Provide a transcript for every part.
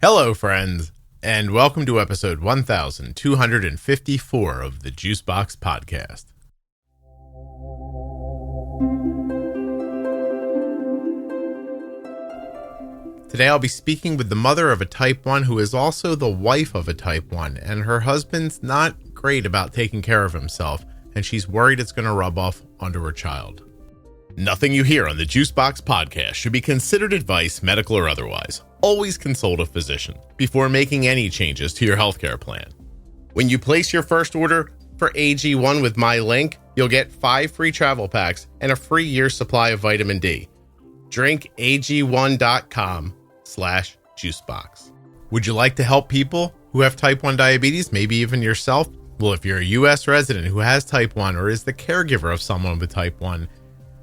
Hello, friends, and welcome to episode 1254 of the Juicebox Podcast. Today I'll be speaking with the mother of a type 1 who is also the wife of a type 1, and her husband's not great about taking care of himself, and she's worried it's going to rub off onto her child. Nothing you hear on the Juicebox Podcast should be considered advice, medical or otherwise. Always consult a physician before making any changes to your healthcare plan. When you place your first order for AG1 with my link, you'll get 5 free travel packs and a free year's supply of vitamin D. Drink ag1.com/juicebox. Would you like to help people who have type 1 diabetes, maybe even yourself? Well, if you're a U.S. resident who has type 1 or is the caregiver of someone with type 1,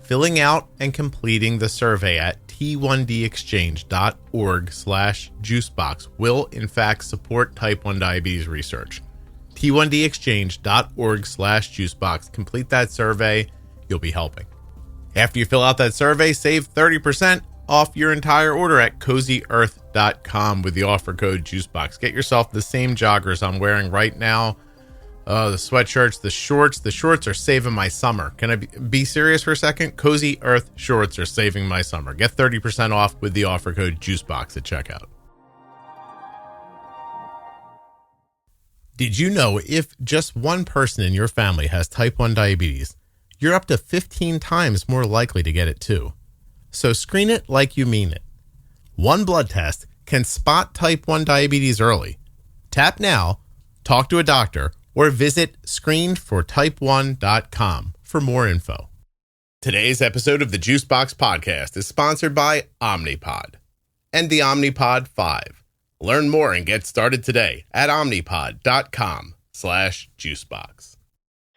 filling out and completing the survey at t1dexchange.org/juicebox will, in fact, support type 1 diabetes research. t1dexchange.org/juicebox. Complete that survey. You'll be helping. After you fill out that survey, save 30% off your entire order at CozyEarth.com with the offer code JUICEBOX. Get yourself the same joggers I'm wearing right now. The sweatshirts, the shorts are saving my summer. Can I be serious for a second? Cozy Earth shorts are saving my summer. Get 30% off with the offer code JUICEBOX at checkout. Did you know if just one person in your family has type 1 diabetes, you're up to 15 times more likely to get it too? So screen it like you mean it. One blood test can spot type 1 diabetes early. Tap now, talk to a doctor, or visit screenedfortype1.com for more info. Today's episode of the Juicebox Podcast is sponsored by Omnipod and the Omnipod 5. Learn more and get started today at omnipod.com/juicebox.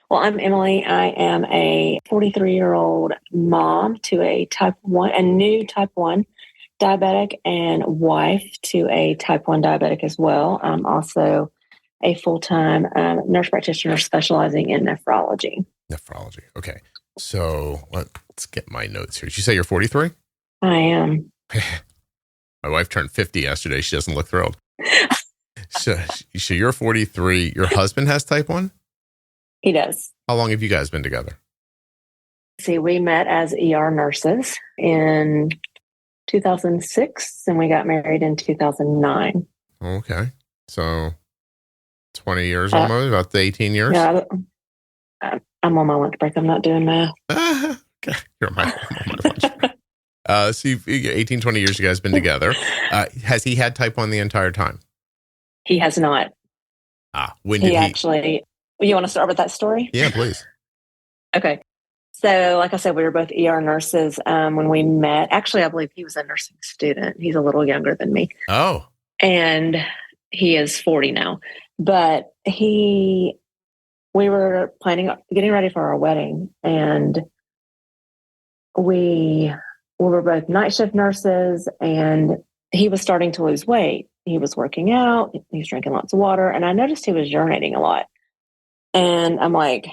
Well, I'm Emily. I am a 43-year-old mom to a new type 1 diabetic and wife to a type 1 diabetic as well. I'm also a full-time nurse practitioner specializing in nephrology. Nephrology. Okay. So let's get my notes here. Did you say you're 43? I am. My wife turned 50 yesterday. She doesn't look thrilled. So you're 43. Your husband has type 1? He does. How long have you guys been together? See, we met as ER nurses in 2006 and we got married in 2009. Okay. So 20 years almost, about 18 years? Yeah, I'm on my lunch break. I'm not doing math. Okay. I'm on my lunch break. So 18, 20 years you guys been together. Has he had type 1 the entire time? He has not. When did he actually... You want to start with that story? Yeah, please. Okay. So, like I said, we were both ER nurses when we met. Actually, I believe he was a nursing student. He's a little younger than me. Oh. And he is 40 now. But we were getting ready for our wedding. And we were both night shift nurses. And he was starting to lose weight. He was working out. He was drinking lots of water. And I noticed he was urinating a lot. And I'm like,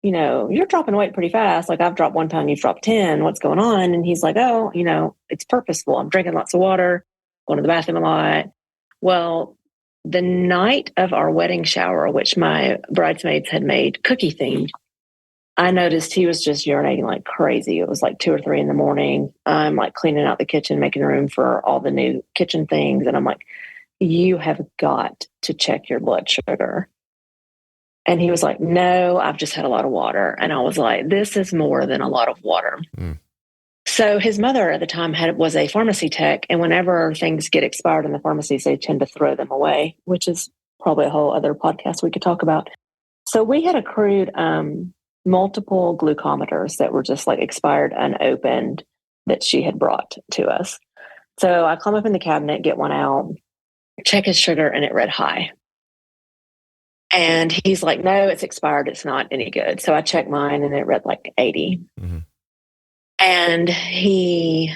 you're dropping weight pretty fast. Like, I've dropped 1 pound, you've dropped 10. What's going on? And he's like, oh, it's purposeful. I'm drinking lots of water, going to the bathroom a lot. Well, the night of our wedding shower, which my bridesmaids had made cookie themed, I noticed he was just urinating like crazy. It was like 2 or 3 in the morning. I'm like cleaning out the kitchen, making room for all the new kitchen things. And I'm like, you have got to check your blood sugar. And he was like, no, I've just had a lot of water. And I was like, this is more than a lot of water. Mm. So his mother at the time was a pharmacy tech. And whenever things get expired in the pharmacies, they tend to throw them away, which is probably a whole other podcast we could talk about. So we had accrued multiple glucometers that were just like expired, unopened, that she had brought to us. So I climb up in the cabinet, get one out, check his sugar, and it read high. And he's like, no, it's expired. It's not any good. So I checked mine and it read like 80. Mm-hmm. And he's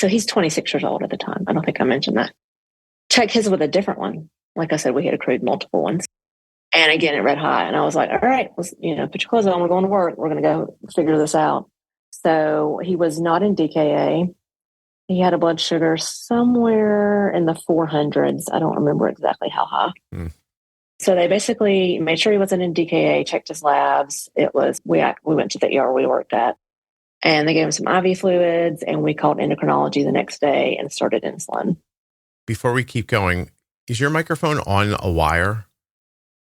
26 years old at the time. I don't think I mentioned that. Check his with a different one. Like I said, we had accrued multiple ones. And again, it read high. And I was like, all right, let's, put your clothes on. We're going to work. We're going to go figure this out. So he was not in DKA. He had a blood sugar somewhere in the 400s. I don't remember exactly how high. So they basically made sure he wasn't in DKA, checked his labs. It was, we went to the ER we worked at, and they gave him some IV fluids, and we called endocrinology the next day and started insulin. Before we keep going, is your microphone on a wire?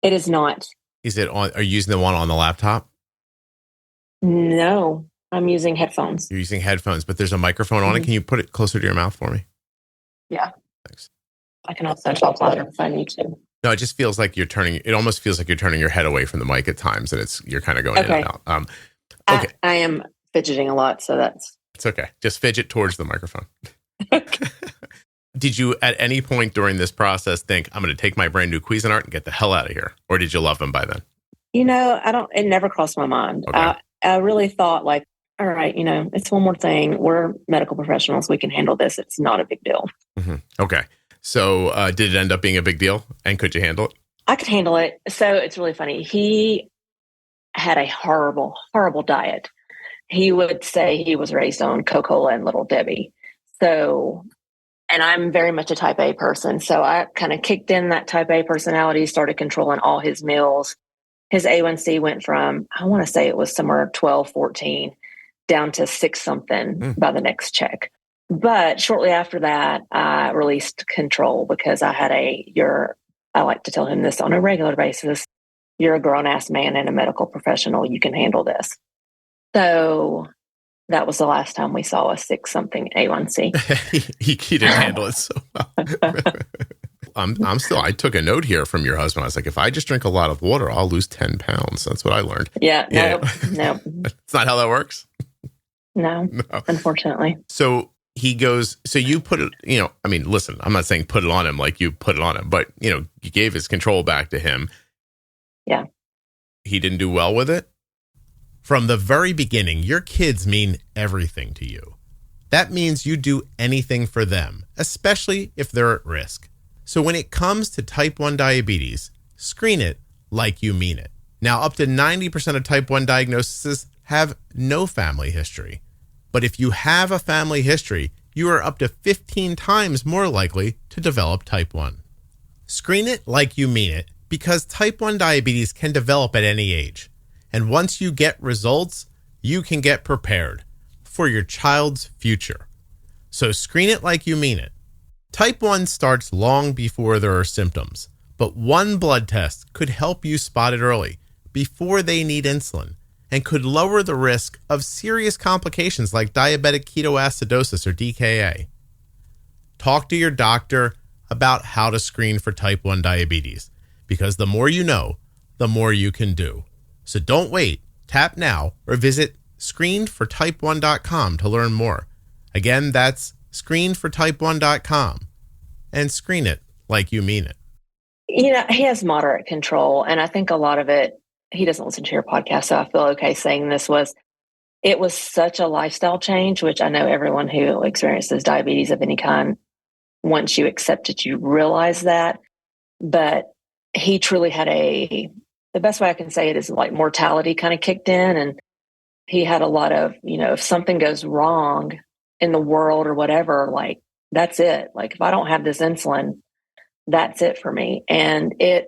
It is not. Is it on? Are you using the one on the laptop? No, I'm using headphones. You're using headphones, but there's a microphone on it. Can you put it closer to your mouth for me? Yeah. Thanks. I can also talk louder if I need to. No, it just feels like it almost feels like you're turning your head away from the mic at times, and you're kind of going in and out. Okay. I am fidgeting a lot, so it's okay. Just fidget towards the microphone. Did you at any point during this process think, I'm going to take my brand new Cuisinart and get the hell out of here? Or did you love him by then? It never crossed my mind. Okay. I really thought like, all right, it's one more thing. We're medical professionals. We can handle this. It's not a big deal. Mm-hmm. Okay. So did it end up being a big deal? And could you handle it? I could handle it. So it's really funny. He had a horrible, horrible diet. He would say he was raised on Coca-Cola and Little Debbie. So, and I'm very much a type A person. So I kind of kicked in that type A personality, started controlling all his meals. His A1C went from, I want to say it was somewhere 12, 14 down to 6 something by the next check. But shortly after that, I released control because I had I like to tell him this on a regular basis. You're a grown ass man and a medical professional. You can handle this. So that was the last time we saw a 6 something A1C. he didn't handle it so well. I took a note here from your husband. I was like, if I just drink a lot of water, I'll lose 10 pounds. That's what I learned. Yeah. No. It's not how that works. No, unfortunately. So he goes, so you put it, listen, I'm not saying put it on him like you put it on him, but, you gave his control back to him. Yeah. He didn't do well with it. From the very beginning, your kids mean everything to you. That means you do anything for them, especially if they're at risk. So when it comes to type 1 diabetes, screen it like you mean it. Now, up to 90% of type 1 diagnoses have no family history. But if you have a family history, you are up to 15 times more likely to develop type 1. Screen it like you mean it because type 1 diabetes can develop at any age. And once you get results, you can get prepared for your child's future. So screen it like you mean it. Type 1 starts long before there are symptoms, but one blood test could help you spot it early before they need insulin and could lower the risk of serious complications like diabetic ketoacidosis or DKA. Talk to your doctor about how to screen for type 1 diabetes because the more you know, the more you can do. So don't wait. Tap now or visit screenedfortype1.com to learn more. Again, that's screenedfortype1.com and screen it like you mean it. He has moderate control, and I think a lot of it, he doesn't listen to your podcast, so I feel okay saying this it was such a lifestyle change, which I know everyone who experiences diabetes of any kind, once you accept it, you realize that. But he truly had the best way I can say it is like mortality kind of kicked in. And he had a lot of, if something goes wrong in the world or whatever, like that's it. Like if I don't have this insulin, that's it for me. And it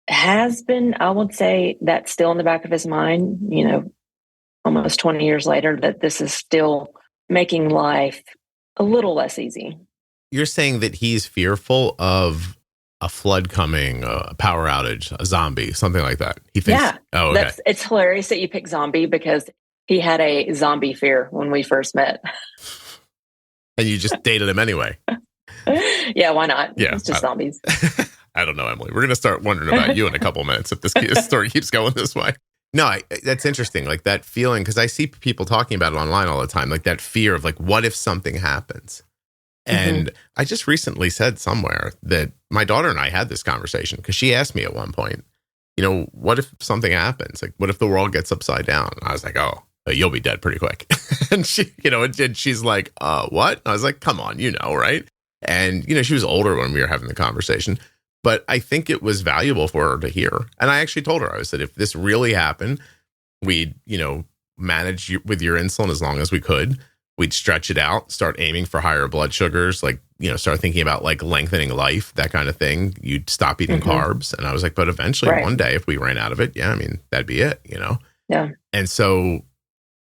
has been, I would say that's still in the back of his mind, almost 20 years later, that this is still making life a little less easy. You're saying that he's fearful of a flood coming, a power outage, a zombie, something like that. He thinks, yeah, oh, okay. It's hilarious that you pick zombie because he had a zombie fear when we first met. And you just dated him anyway. Yeah, why not? Yeah, it's just zombies. I don't know, Emily. We're going to start wondering about you in a couple of minutes if this story keeps going this way. No, that's interesting. Like that feeling, because I see people talking about it online all the time, like that fear of like, what if something happens? And I just recently said somewhere that my daughter and I had this conversation because she asked me at one point, what if something happens? Like, what if the world gets upside down? I was like, oh, you'll be dead pretty quick. And she, and she's like, what? And I was like, come on, right? And, she was older when we were having the conversation, but I think it was valuable for her to hear. And I actually told her, I said, if this really happened, we'd, manage with your insulin as long as we could. we'd stretch it out, start aiming for higher blood sugars, like, start thinking about like lengthening life, that kind of thing. You'd stop eating carbs. And I was like, but eventually one day, if we ran out of it, that'd be it, Yeah. And so,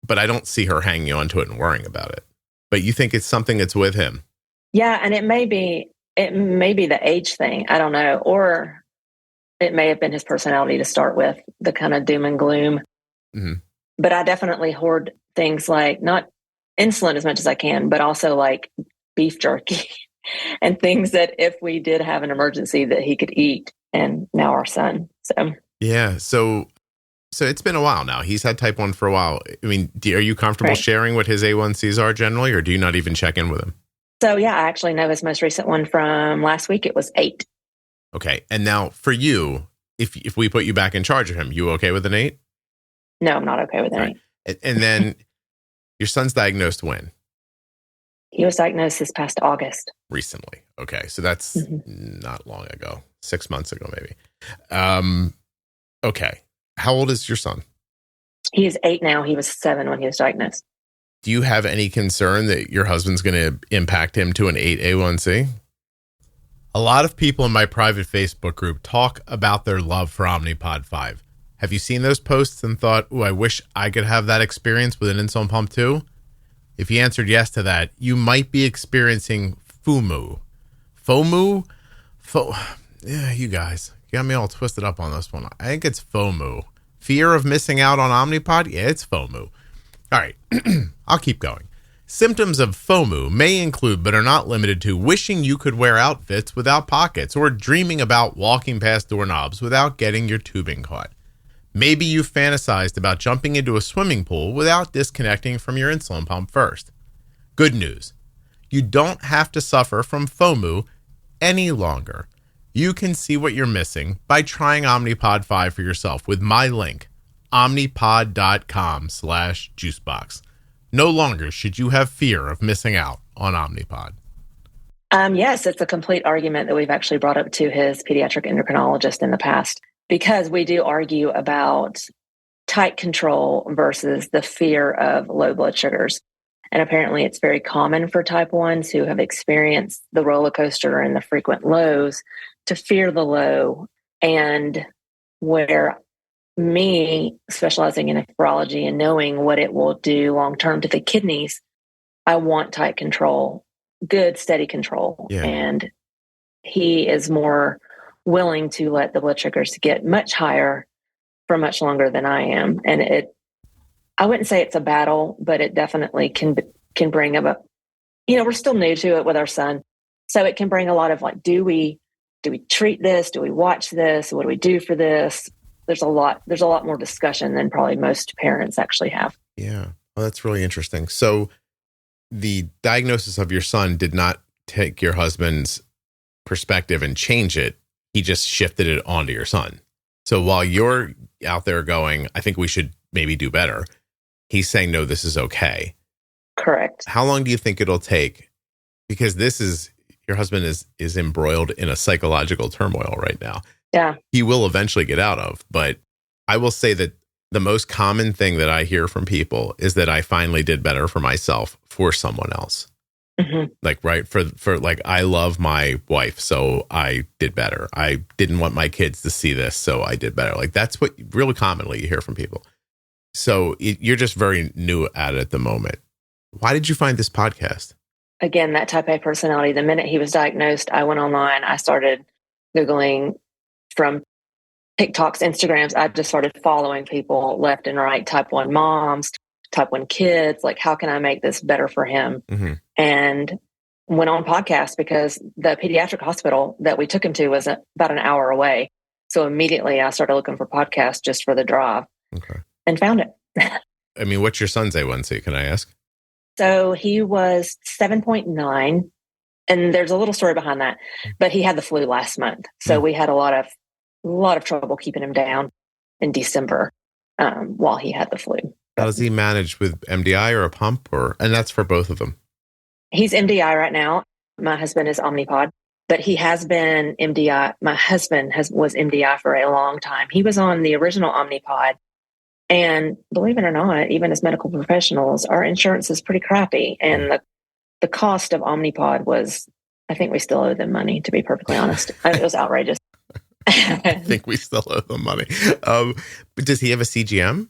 but I don't see her hanging on to it and worrying about it. But you think it's something that's with him? Yeah. And it may be the age thing. I don't know. Or it may have been his personality to start with, the kind of doom and gloom. Mm-hmm. But I definitely hoard things like not insulin as much as I can, but also like beef jerky and things that if we did have an emergency that he could eat. And now our son. So yeah. So it's been a while now. He's had type 1 for a while. I mean, are you comfortable sharing what his A1Cs are generally, or do you not even check in with him? So yeah, I actually know his most recent one from last week. It was 8. Okay. And now for you, if we put you back in charge of him, you okay with an 8? No, I'm not okay with an 8. And then your son's diagnosed when? He was diagnosed this past August. Recently. Okay. So that's not long ago. 6 months ago, maybe. Okay. How old is your son? He is 8 now. He was 7 when he was diagnosed. Do you have any concern that your husband's going to impact him to an 8 A1C? A lot of people in my private Facebook group talk about their love for Omnipod 5. Have you seen those posts and thought, I wish I could have that experience with an insulin pump too? If you answered yes to that, you might be experiencing FOMO. FOMO? Yeah, you guys. You got me all twisted up on this one. I think it's FOMO. Fear of missing out on Omnipod? Yeah, it's FOMO. All right, I'll keep going. Symptoms of FOMO may include, but are not limited to, wishing you could wear outfits without pockets or dreaming about walking past doorknobs without getting your tubing caught. Maybe you've fantasized about jumping into a swimming pool without disconnecting from your insulin pump first. Good news. You don't have to suffer from FOMO any longer. You can see what you're missing by trying Omnipod 5 for yourself with my link, omnipod.com/juicebox. No longer should you have fear of missing out on Omnipod. Yes, it's a complete argument that we've actually brought up to his pediatric endocrinologist in the past, because we do argue about tight control versus the fear of low blood sugars. And apparently it's very common for type 1s who have experienced the roller coaster and the frequent lows to fear the low. And where me specializing in nephrology and knowing what it will do long-term to the kidneys, I want tight control, good, steady control. Yeah. And he is more willing to let the blood sugars get much higher for much longer than I am. And I wouldn't say it's a battle, but it definitely can bring about, we're still new to it with our son. So it can bring a lot of like, do we treat this? Do we watch this? What do we do for this? There's a lot more discussion than probably most parents actually have. Yeah. Well, that's really interesting. So the diagnosis of your son did not take your husband's perspective and change it. He just shifted it onto your son. So while you're out there going, I think we should maybe do better, he's saying, no, this is okay. Correct. How long do you think it'll take? Because your husband is embroiled in a psychological turmoil right now. Yeah. He will eventually get out of, but I will say that the most common thing that I hear from people is that I finally did better for myself for someone else. Mm-hmm. Like, right. For like, I love my wife, so I did better. I didn't want my kids to see this, so I did better. Like, that's what really commonly you hear from people. So you're just very new at it at the moment. Why did you find this podcast? Again, that type A personality. The minute he was diagnosed, I went online. I started Googling from TikToks, Instagrams. I just started following people left and right, type 1 moms, type 1 kids. Like, how can I make this better for him? Mm-hmm. And went on podcast because the pediatric hospital that we took him to was about an hour away. So immediately I started looking for podcasts just for the drive. Okay. And found it. I mean, what's your son's A1C? Can I ask? So he was 7.9, and there's a little story behind that, but he had the flu last month. So we had a lot of trouble keeping him down in December while he had the flu. How does he manage with MDI or a pump, and that's for both of them? He's MDI right now. My husband is Omnipod, but he has been MDI. My husband was MDI for a long time. He was on the original Omnipod And believe it or not, even as medical professionals, our insurance is pretty crappy. And the cost of Omnipod was, I think we still owe them money, to be perfectly honest. It was outrageous. I think we still owe them money. But does he have a CGM?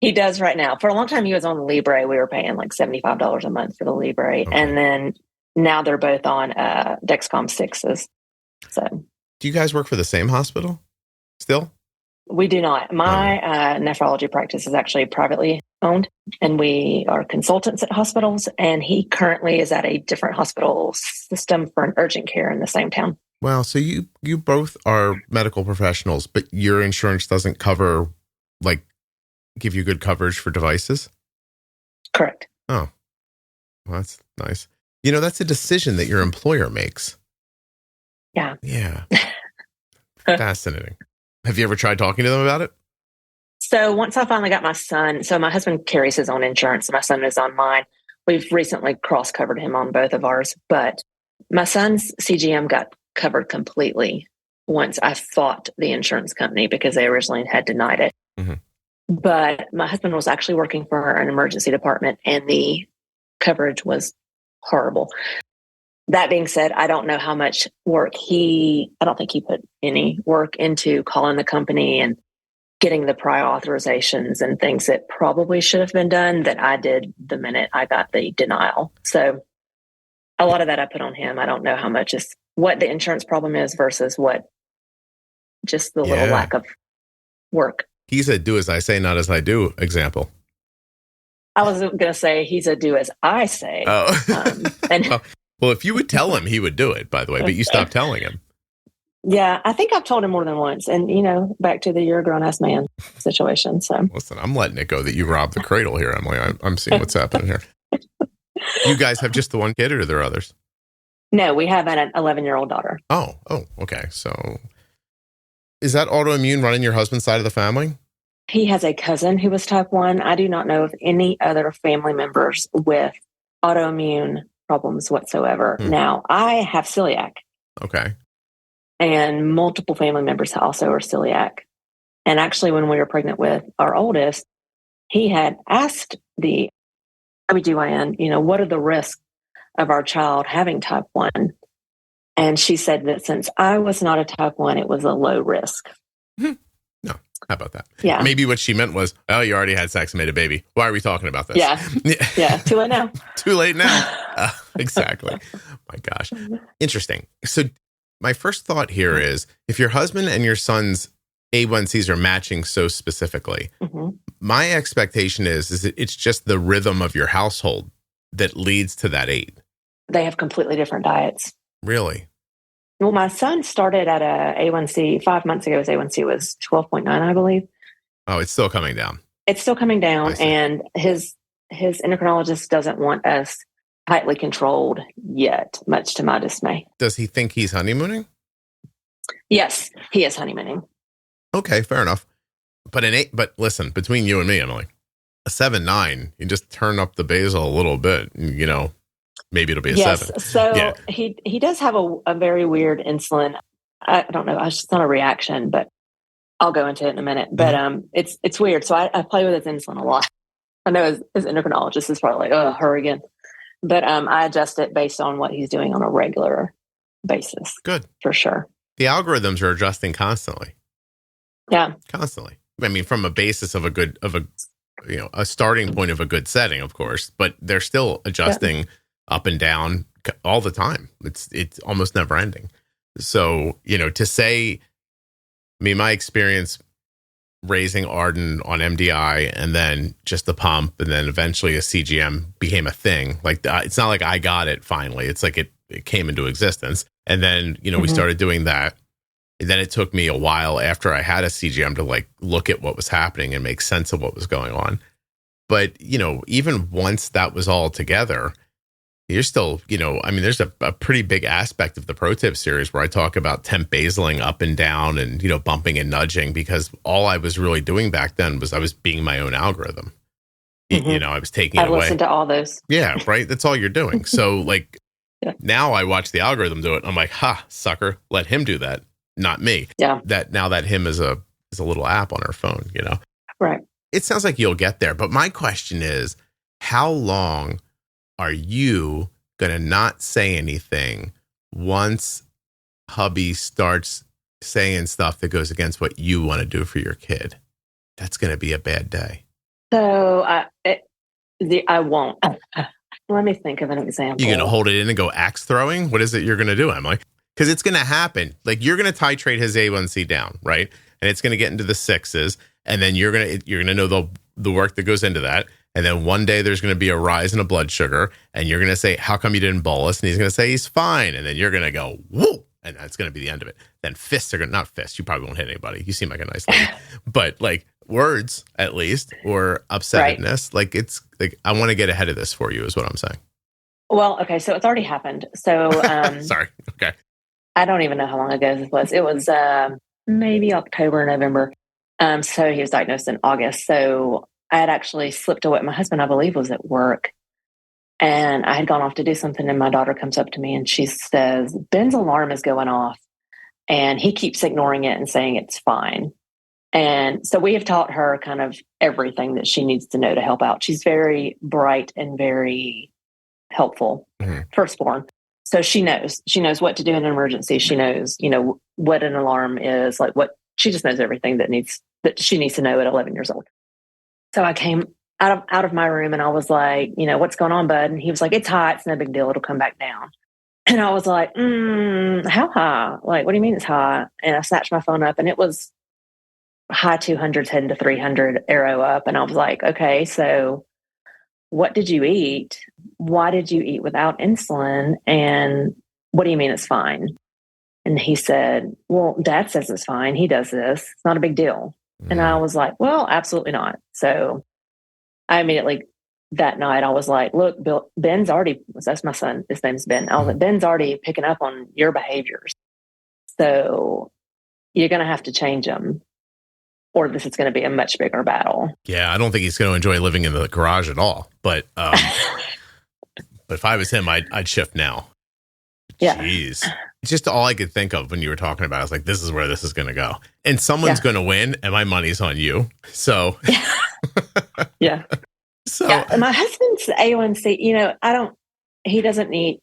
He does right now. For a long time, he was on the Libre. We were paying like $75 a month for the Libre. Okay. And then now they're both on Dexcom 6s. So, do you guys work for the same hospital still? We do not. My nephrology practice is actually privately owned, and we are consultants at hospitals. And he currently is at a different hospital system for an urgent care in the same town. Wow. So you both are medical professionals, but your insurance doesn't cover, like, give you good coverage for devices? Correct. Oh, well, that's nice. That's a decision that your employer makes. Yeah. Yeah. Fascinating. Have you ever tried talking to them about it? So once I finally got my son, so my husband carries his own insurance, my son is on mine. We've recently cross-covered him on both of ours, but my son's CGM got covered completely once I fought the insurance company because they originally had denied it. Mm-hmm. But my husband was actually working for an emergency department and the coverage was horrible. That being said, I don't know how much work I don't think he put any work into calling the company and getting the prior authorizations and things that probably should have been done that I did the minute I got the denial. So a lot of that I put on him. I don't know how much is what the insurance problem is versus what just the little lack of work. He's a do as I say, not as I do example. I was going to say he's a do as I say. Oh. Well, if you would tell him, he would do it, by the way, but you stopped telling him. Yeah, I think I've told him more than once. And, back to the you're a grown-ass man situation. So listen, I'm letting it go that you robbed the cradle here, Emily. I'm seeing what's happening here. You guys have just the one kid or are there others? No, we have an 11-year-old daughter. Oh, okay. So is that autoimmune running your husband's side of the family? He has a cousin who was type 1. I do not know of any other family members with autoimmune problems whatsoever. Now, I have celiac. Okay. And multiple family members also are celiac. And actually, when we were pregnant with our oldest, he had asked the OBGYN, what are the risks of our child having type 1? And she said that since I was not a type 1, it was a low risk. No. How about that? Yeah. Maybe what she meant was, oh, you already had sex and made a baby. Why are we talking about this? Yeah. Yeah. Too late now. Too late now. Exactly. My gosh. Interesting. So my first thought here is if your husband and your son's A1Cs are matching so specifically, my expectation is that it's just the rhythm of your household that leads to that 8. They have completely different diets. Really? Well, my son started at a A1C 5 months ago. His A1C was 12.9, I believe. Oh, it's still coming down. It's still coming down. And his endocrinologist doesn't want us tightly controlled yet, much to my dismay. Does he think he's honeymooning? Yes, he is honeymooning. Okay, fair enough. But but listen, between you and me, Emily, a 7-9, you just turn up the basal a little bit, maybe it'll be a 7. So he does have a very weird insulin. I don't know. It's not a reaction, but I'll go into it in a minute. But it's weird. So I play with his insulin a lot. I know his endocrinologist is probably like, oh, her again. But I adjust it based on what he's doing on a regular basis. Good. For sure. The algorithms are adjusting constantly. Yeah. Constantly. I mean, from a basis of a starting point of a good setting, of course, but they're still adjusting up and down all the time. It's almost never ending. So, to say, my experience raising Arden on MDI and then just the pump and then eventually a CGM became a thing. Like, it's not like I got it finally. It's like it came into existence. And then, we started doing that. And then it took me a while after I had a CGM to look at what was happening and make sense of what was going on. But, even once that was all together, you're still, there's a pretty big aspect of the Pro Tip series where I talk about temp basaling up and down and, bumping and nudging, because all I was really doing back then was I was being my own algorithm. I was taking it away. I've listened to all those. Yeah, right. That's all you're doing. So now I watch the algorithm do it. I'm like, sucker, let him do that. Not me. Yeah. That him is a little app on our phone, Right. it sounds like you'll get there. But my question is, how long are you going to not say anything once hubby starts saying stuff that goes against what you want to do for your kid? That's going to be a bad day. So I won't. Let me think of an example. You're going to hold it in and go axe throwing? What is it you're going to do, Emily? Because it's going to happen. Like, you're going to titrate his A1C down, right? And it's going to get into the sixes. And then you're going to know the work that goes into that. And then one day there's going to be a rise in a blood sugar. And you're going to say, how come you didn't bolus? And he's going to say, he's fine. And then you're going to go, whoa. And that's going to be the end of it. Then fists are going to, not fists. You probably won't hit anybody. You seem like a nice lady. But like words, at least, or upsetness. Right. Like, it's like, I want to get ahead of this for you is what I'm saying. Well, okay. So it's already happened. So, sorry. Okay. I don't even know how long ago this was. It was maybe October, November. So he was diagnosed in August. So I had actually slipped away. My husband, I believe, was at work. And I had gone off to do something. And my daughter comes up to me and she says, Ben's alarm is going off. And he keeps ignoring it and saying it's fine. And so we have taught her kind of everything that she needs to know to help out. She's very bright and very helpful, firstborn. So she knows what to do in an emergency. She knows, what an alarm is, like she just knows everything that she needs to know at 11 years old. So I came out of my room and I was like, what's going on, bud? And he was like, it's hot. It's no big deal. It'll come back down. And I was like, how high? Like, what do you mean it's high? And I snatched my phone up and it was high 200s heading to 300 arrow up. And I was like, okay, so what did you eat? Why did you eat without insulin? And what do you mean it's fine? And he said, well, Dad says it's fine. He does this. It's not a big deal. And I was like, well, absolutely not. So I immediately, that night, I was like, look, Ben's already, that's my son. His name's Ben. I was like, Ben's already picking up on your behaviors. So you're going to have to change them or this is going to be a much bigger battle. Yeah. I don't think he's going to enjoy living in the garage at all. But if I was him, I'd shift now. Yeah. Jeez. It's just all I could think of when you were talking about it. I was like, this is where this is going to go. And someone's going to win and my money's on you. So. Yeah. So my husband's A1C, he doesn't need,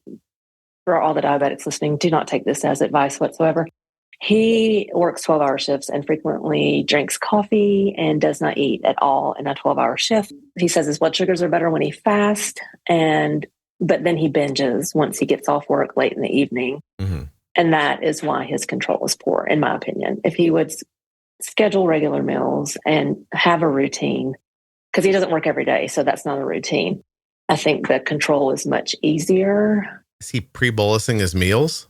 for all the diabetics listening, do not take this as advice whatsoever. He works 12-hour shifts and frequently drinks coffee and does not eat at all in a 12-hour shift. He says his blood sugars are better when he fasts, but then he binges once he gets off work late in the evening. Mm-hmm. And that is why his control is poor, in my opinion. If he would schedule regular meals and have a routine, because he doesn't work every day, so that's not a routine, I think the control is much easier. Is he pre-bolusing his meals?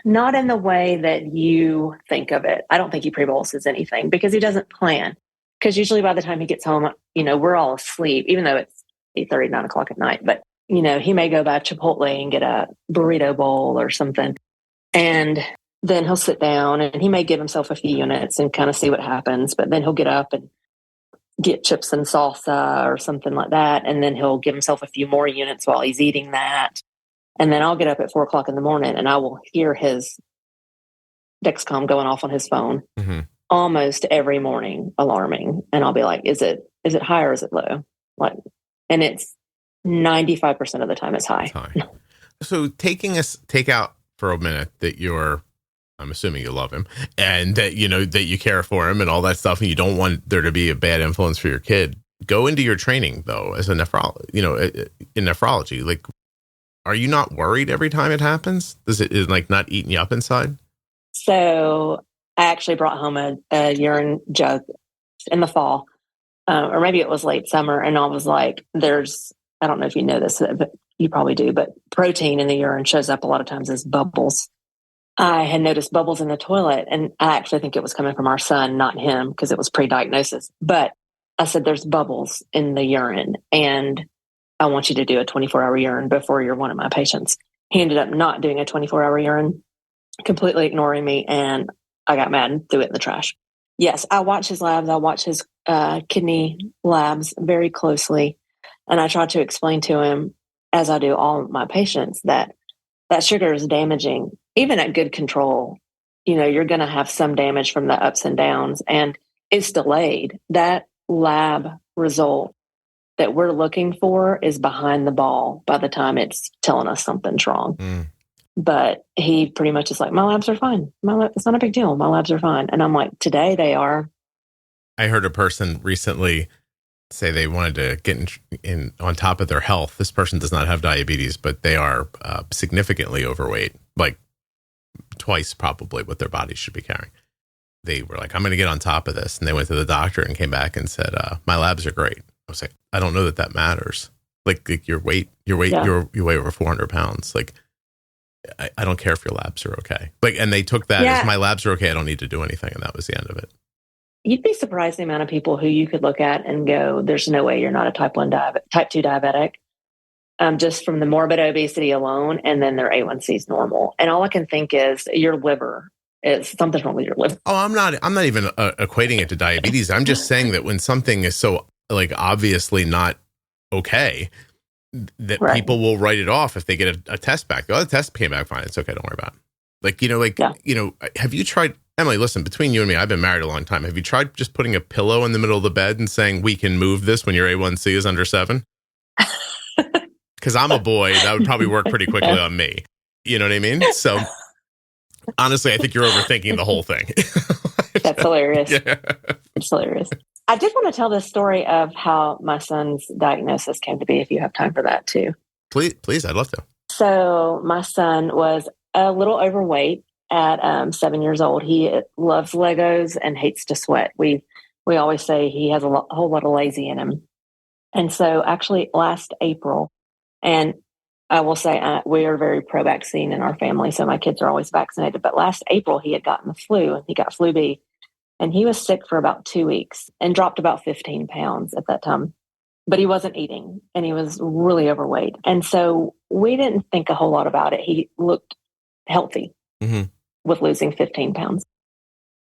Not in the way that you think of it. I don't think he pre-boluses anything because he doesn't plan. Because usually by the time he gets home, we're all asleep, even though it's 8:30, 9 o'clock at night. But, he may go by Chipotle and get a burrito bowl or something. And then he'll sit down and he may give himself a few units and kind of see what happens. But then he'll get up and get chips and salsa or something like that. And then he'll give himself a few more units while he's eating that. And then I'll get up at 4 o'clock in the morning and I will hear his Dexcom going off on his phone almost every morning, alarming. And I'll be like, is it high or is it low? And it's 95% of the time it's high. So take out for a minute that I'm assuming you love him and that, that you care for him and all that stuff. And you don't want there to be a bad influence for your kid. Go into your training though, as a in nephrology. Like, are you not worried every time it happens? Is it not eating you up inside? So I actually brought home a urine jug in the fall, or maybe it was late summer. And I was like, I don't know if you know this, but you probably do, but protein in the urine shows up a lot of times as bubbles. I had noticed bubbles in the toilet, and I actually think it was coming from our son, not him, because it was pre-diagnosis. But I said, there's bubbles in the urine, and I want you to do a 24-hour urine before you're one of my patients. He ended up not doing a 24-hour urine, completely ignoring me, and I got mad and threw it in the trash. Yes, I watch his labs. I watch his kidney labs very closely, and I try to explain to him, as I do all of my patients, that sugar is damaging. Even at good control, you're going to have some damage from the ups and downs. And it's delayed. That lab result that we're looking for is behind the ball by the time it's telling us something's wrong. But he pretty much is like, my labs are fine. It's not a big deal. My labs are fine. And I'm like, today they are. I heard a person recently say they wanted to get in on top of their health. This person does not have diabetes, but they are significantly overweight, like twice probably what their body should be carrying. They were like, I'm going to get on top of this. And they went to the doctor and came back and said, my labs are great. I was like, I don't know that matters. Like your weight, you weigh over 400 pounds. Like, I don't care if your labs are okay. Like, and they took that as my labs are okay. I don't need to do anything. And that was the end of it. You'd be surprised the amount of people who you could look at and go, there's no way you're not a type 2 diabetic, just from the morbid obesity alone. And then their A1C is normal. And all I can think is your liver is something's wrong with your liver. Oh, I'm not even equating it to diabetes. I'm just saying that when something is so like obviously not okay, that people will write it off if they get a test back. Oh, the test came back fine. It's okay. Don't worry about it. Have you tried, Emily, listen, between you and me, I've been married a long time. Have you tried just putting a pillow in the middle of the bed and saying, we can move this when your A1C is under 7? Because I'm a boy. That would probably work pretty quickly on me. You know what I mean? So honestly, I think you're overthinking the whole thing. That's hilarious. Yeah. It's hilarious. I did want to tell this story of how my son's diagnosis came to be, if you have time for that too. Please, I'd love to. So my son was a little overweight at 7 years old. He loves Legos and hates to sweat. We always say he has a whole lot of lazy in him. And so actually last April, and I will say we are very pro-vaccine in our family, so my kids are always vaccinated. But last April, he had gotten the flu, and he got flu B. And he was sick for about 2 weeks and dropped about 15 pounds at that time. But he wasn't eating, and he was really overweight. And so we didn't think a whole lot about it. He looked healthy with losing 15 pounds.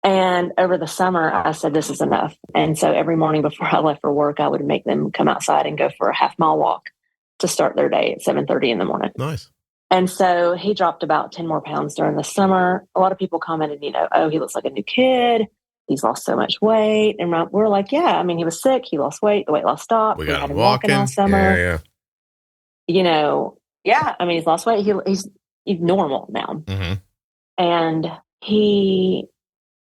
And over the summer, I said, this is enough. And so every morning before I left for work, I would make them come outside and go for a half-mile walk to start their day at 7:30 in the morning. Nice. And so he dropped about 10 more pounds during the summer. A lot of people commented, oh, he looks like a new kid. He's lost so much weight. And we're like, yeah, I mean, he was sick. He lost weight. The weight loss stopped. We got had him walking all summer. Yeah. I mean, he's lost weight. He's normal now. And he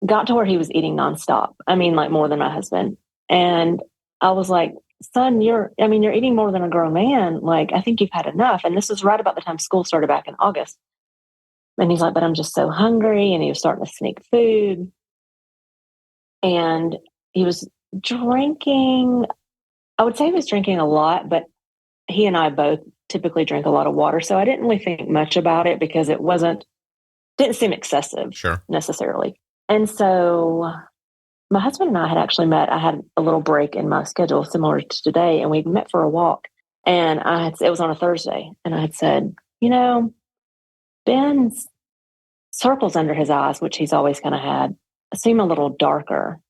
got to where he was eating nonstop. I mean, like more than my husband. And I was like, son, you're eating more than a grown man. Like, I think you've had enough. And this was right about the time school started back in August. And he's like, but I'm just so hungry. And he was starting to sneak food. And he was drinking, I would say he was drinking a lot, but he and I both typically drink a lot of water. So I didn't really think much about it because it didn't seem excessive necessarily. And so my husband and I had actually met. I had a little break in my schedule similar to today, and we met for a walk. And it was on a Thursday, and I had said, Ben's circles under his eyes, which he's always kind of had, seem a little darker.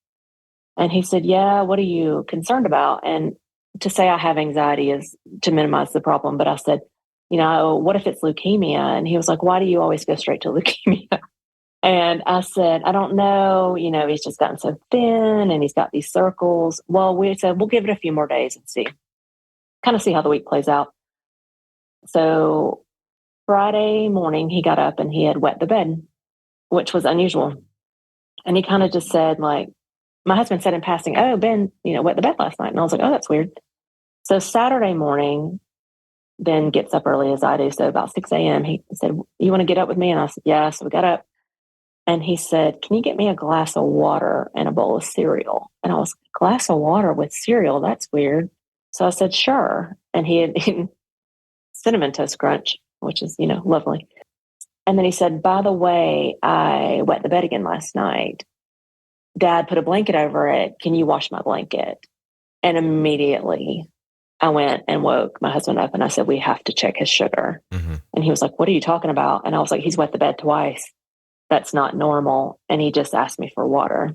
And he said, yeah, what are you concerned about? And to say I have anxiety is to minimize the problem. But I said, what if it's leukemia? And he was like, why do you always go straight to leukemia? And I said, I don't know. He's just gotten so thin and he's got these circles. Well, we said, we'll give it a few more days and see how the week plays out. So Friday morning, he got up and he had wet the bed, which was unusual. And he kind of just said, like, my husband said in passing, oh, Ben, wet the bed last night. And I was like, oh, that's weird. So Saturday morning, Ben gets up early as I do. So about 6 a.m., he said, you want to get up with me? And I said, yeah. So we got up. And he said, can you get me a glass of water and a bowl of cereal? And I was, glass of water with cereal? That's weird. So I said, sure. And he had eaten Cinnamon Toast Crunch, which is, lovely. And then he said, by the way, I wet the bed again last night. Dad put a blanket over it. Can you wash my blanket? And immediately I went and woke my husband up and I said, we have to check his sugar. And he was like, what are you talking about? And I was like, he's wet the bed twice. That's not normal. And he just asked me for water.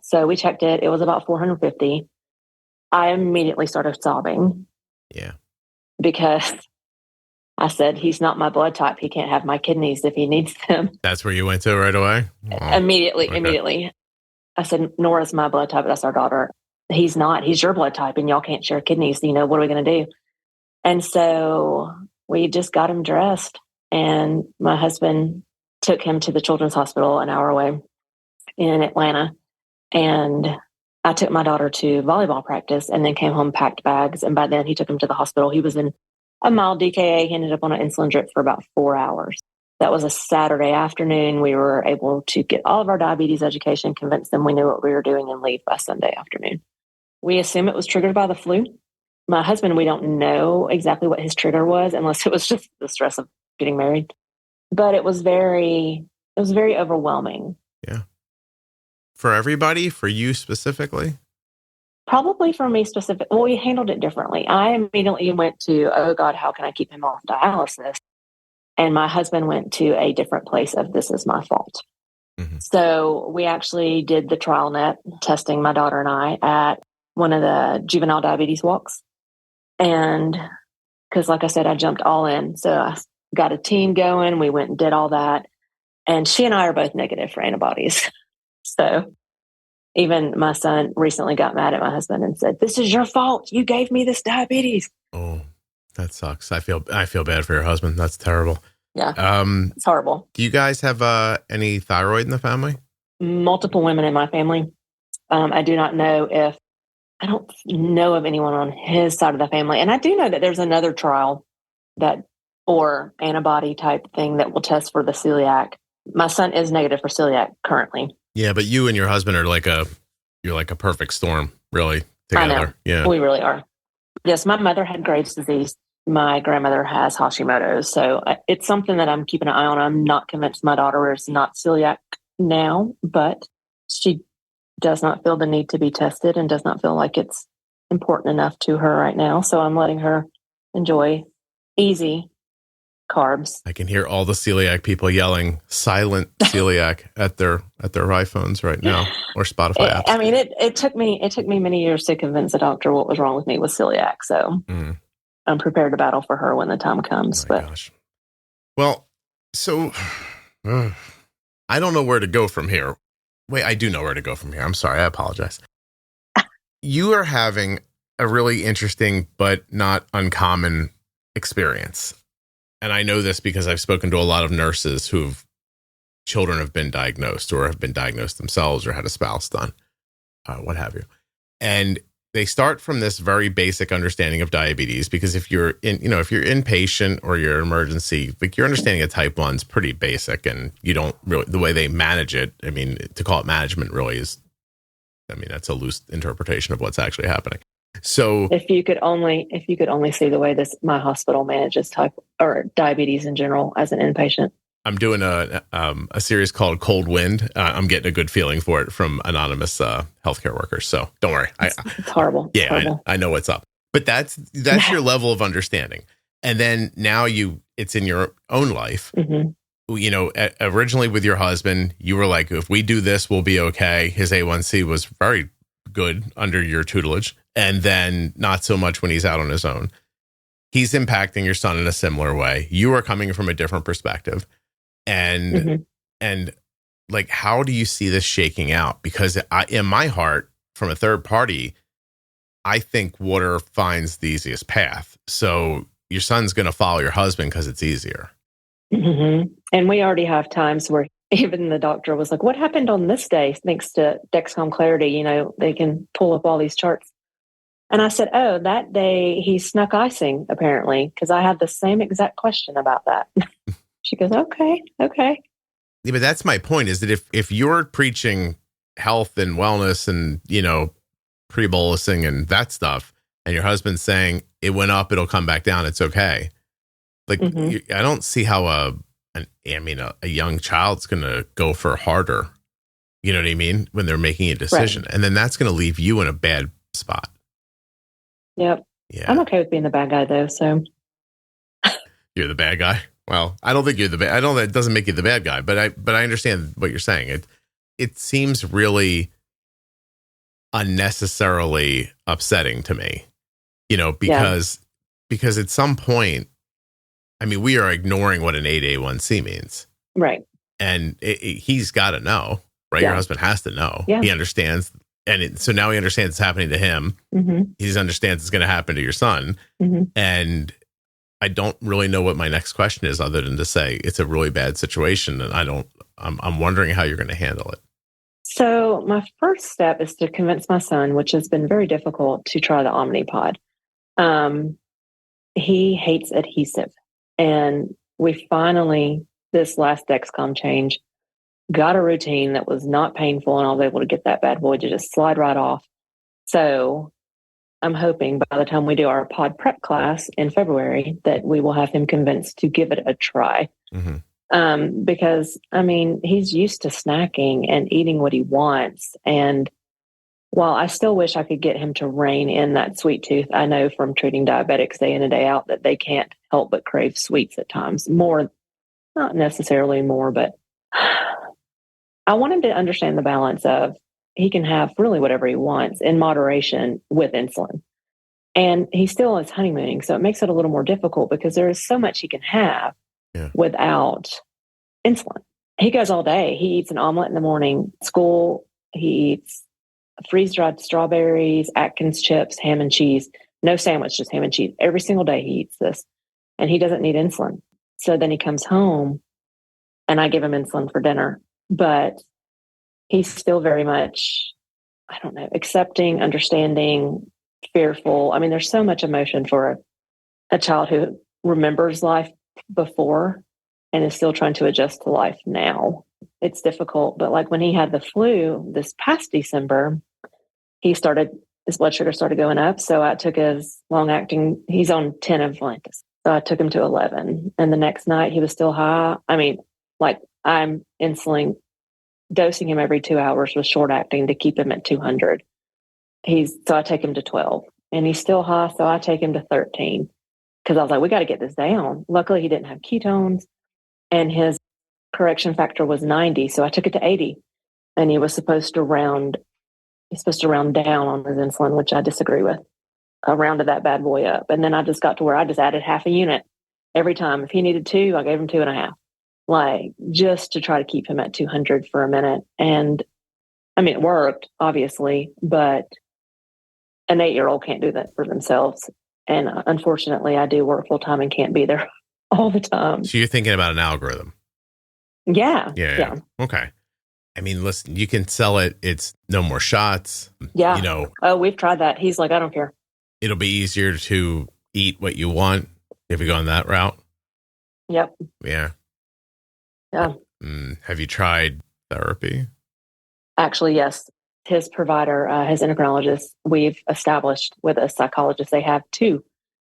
So we checked it. It was about 450. I immediately started sobbing. Yeah. Because I said, he's not my blood type. He can't have my kidneys if he needs them. That's where you went to right away? Immediately. I said, Nora's my blood type. That's our daughter. He's not. He's your blood type, and y'all can't share kidneys. What are we going to do? And so we just got him dressed, and my husband took him to the children's hospital an hour away in Atlanta. And I took my daughter to volleyball practice and then came home, packed bags. And by then he took him to the hospital. He was in a mild DKA. He ended up on an insulin drip for about 4 hours. That was a Saturday afternoon. We were able to get all of our diabetes education, convince them we knew what we were doing, and leave by Sunday afternoon. We assume it was triggered by the flu. My husband, we don't know exactly what his trigger was, unless it was just the stress of getting married. But it was very overwhelming. Yeah. For everybody, for you specifically? Probably for me specifically. Well, we handled it differently. I immediately went to, oh God, how can I keep him off dialysis? And my husband went to a different place of, this is my fault. Mm-hmm. So we actually did the trial net testing, my daughter and I, at one of the juvenile diabetes walks. And because, like I said, I jumped all in. So I got a team going. We went and did all that. And she and I are both negative for antibodies. So even my son recently got mad at my husband and said, "This is your fault. You gave me this diabetes." Oh, that sucks. I feel bad for your husband. That's terrible. Yeah. It's horrible. Do you guys have any thyroid in the family? Multiple women in my family. I don't know of anyone on his side of the family. And I do know that there's another trial or antibody type thing that will test for the celiac. My son is negative for celiac currently. Yeah, but you and your husband are you're like a perfect storm, really, together. I know. Yeah. We really are. Yes, my mother had Graves' disease. My grandmother has Hashimoto's. So it's something that I'm keeping an eye on. I'm not convinced my daughter is not celiac now, but she does not feel the need to be tested and does not feel like it's important enough to her right now. So I'm letting her enjoy easy carbs. I can hear all the celiac people yelling silent celiac at their iPhones right now, or Spotify apps. I mean, it took me many years to convince a doctor what was wrong with me with celiac. So I'm prepared to battle for her when the time comes. Gosh. Well, so I don't know where to go from here. Wait, I do know where to go from here. I'm sorry. I apologize. You are having a really interesting but not uncommon experience. And I know this because I've spoken to a lot of nurses children have been diagnosed or have been diagnosed themselves or had a spouse done, what have you. And they start from this very basic understanding of diabetes, because if you're inpatient or you're emergency, like your understanding of type 1 is pretty basic, and you don't really, the way they manage it, I mean, to call it management really is, I mean, that's a loose interpretation of what's actually happening. So if you could only see the way my hospital manages type or diabetes in general as an inpatient. I'm doing a series called Cold Wind. I'm getting a good feeling for it from anonymous healthcare workers. So don't worry. It's horrible. Yeah, it's horrible. I know what's up. But that's your level of understanding. And then now it's in your own life. Mm-hmm. You know, originally with your husband, you were like, if we do this, we'll be okay. His A1C was very good under your tutelage. And then not so much when he's out on his own. He's impacting your son in a similar way. You are coming from a different perspective. And like, how do you see this shaking out? Because in my heart, from a third party, I think water finds the easiest path. So your son's going to follow your husband because it's easier. Mm-hmm. And we already have times where even the doctor was like, "What happened on this day?" Thanks to Dexcom Clarity, you know, they can pull up all these charts. And I said, "Oh, that day he snuck icing, apparently," because I had the same exact question about that. She goes, okay. Yeah, but that's my point, is that if you're preaching health and wellness and, you know, pre-bolusing and that stuff, and your husband's saying it went up, it'll come back down, it's okay. Like, I don't see how a young child's going to go for harder. You know what I mean? When they're making a decision. Right. And then that's going to leave you in a bad spot. Yep. Yeah. I'm okay with being the bad guy, though. So you're the bad guy? Well, I don't think you're the bad. I know that doesn't make you the bad guy, but I understand what you're saying. It seems really unnecessarily upsetting to me, you know, because at some point, I mean, we are ignoring what an 8A1C means. Right. And he's got to know, right? Yeah. Your husband has to know. Yeah. He understands. And so now he understands it's happening to him. He understands it's going to happen to your son. And I don't really know what my next question is other than to say it's a really bad situation. And I'm wondering how you're going to handle it. So my first step is to convince my son, which has been very difficult, to try the Omnipod. He hates adhesive. And we finally, this last Dexcom change, got a routine that was not painful, and I was able to get that bad boy to just slide right off. So I'm hoping by the time we do our pod prep class in February that we will have him convinced to give it a try. Because, I mean, he's used to snacking and eating what he wants. And while I still wish I could get him to rein in that sweet tooth, I know from treating diabetics day in and day out that they can't help but crave sweets at times. More, not necessarily more, but I want him to understand the balance of he can have really whatever he wants in moderation with insulin. And he still is honeymooning, so it makes it a little more difficult because there is so much he can have without insulin. He goes all day. He eats an omelet in the morning. School, he eats freeze-dried strawberries, Atkins chips, ham and cheese. No sandwich, just ham and cheese. Every single day he eats this. And he doesn't need insulin. So then he comes home and I give him insulin for dinner. But he's still very much, I don't know, accepting, understanding, fearful. I mean, there's so much emotion for a child who remembers life before and is still trying to adjust to life now. It's difficult. But like when he had the flu this past December, his blood sugar started going up. So I took his long-acting, he's on 10 of Lantus. So I took him to 11. And the next night he was still high. I mean, like I'm insulin dosing him every 2 hours with short-acting to keep him at 200. So I take him to 12. And he's still high, so I take him to 13. Because I was like, we got to get this down. Luckily, he didn't have ketones. And his correction factor was 90. So I took it to 80. And he's supposed to round down on his insulin, which I disagree with. I rounded that bad boy up. And then I just got to where I just added half a unit every time. If he needed 2, I gave him 2.5. Like just to try to keep him at 200 for a minute. And I mean, it worked, obviously, but an 8-year-old can't do that for themselves. And unfortunately, I do work full time and can't be there all the time. So you're thinking about an algorithm. Yeah. Okay. I mean, listen, you can sell it. It's no more shots. Yeah. You know. Oh, we've tried that. He's like, I don't care. It'll be easier to eat what you want if you go on that route. Yep. Yeah. Yeah. Have you tried therapy? Actually, yes. His provider, his endocrinologist, we've established with a psychologist, they have 2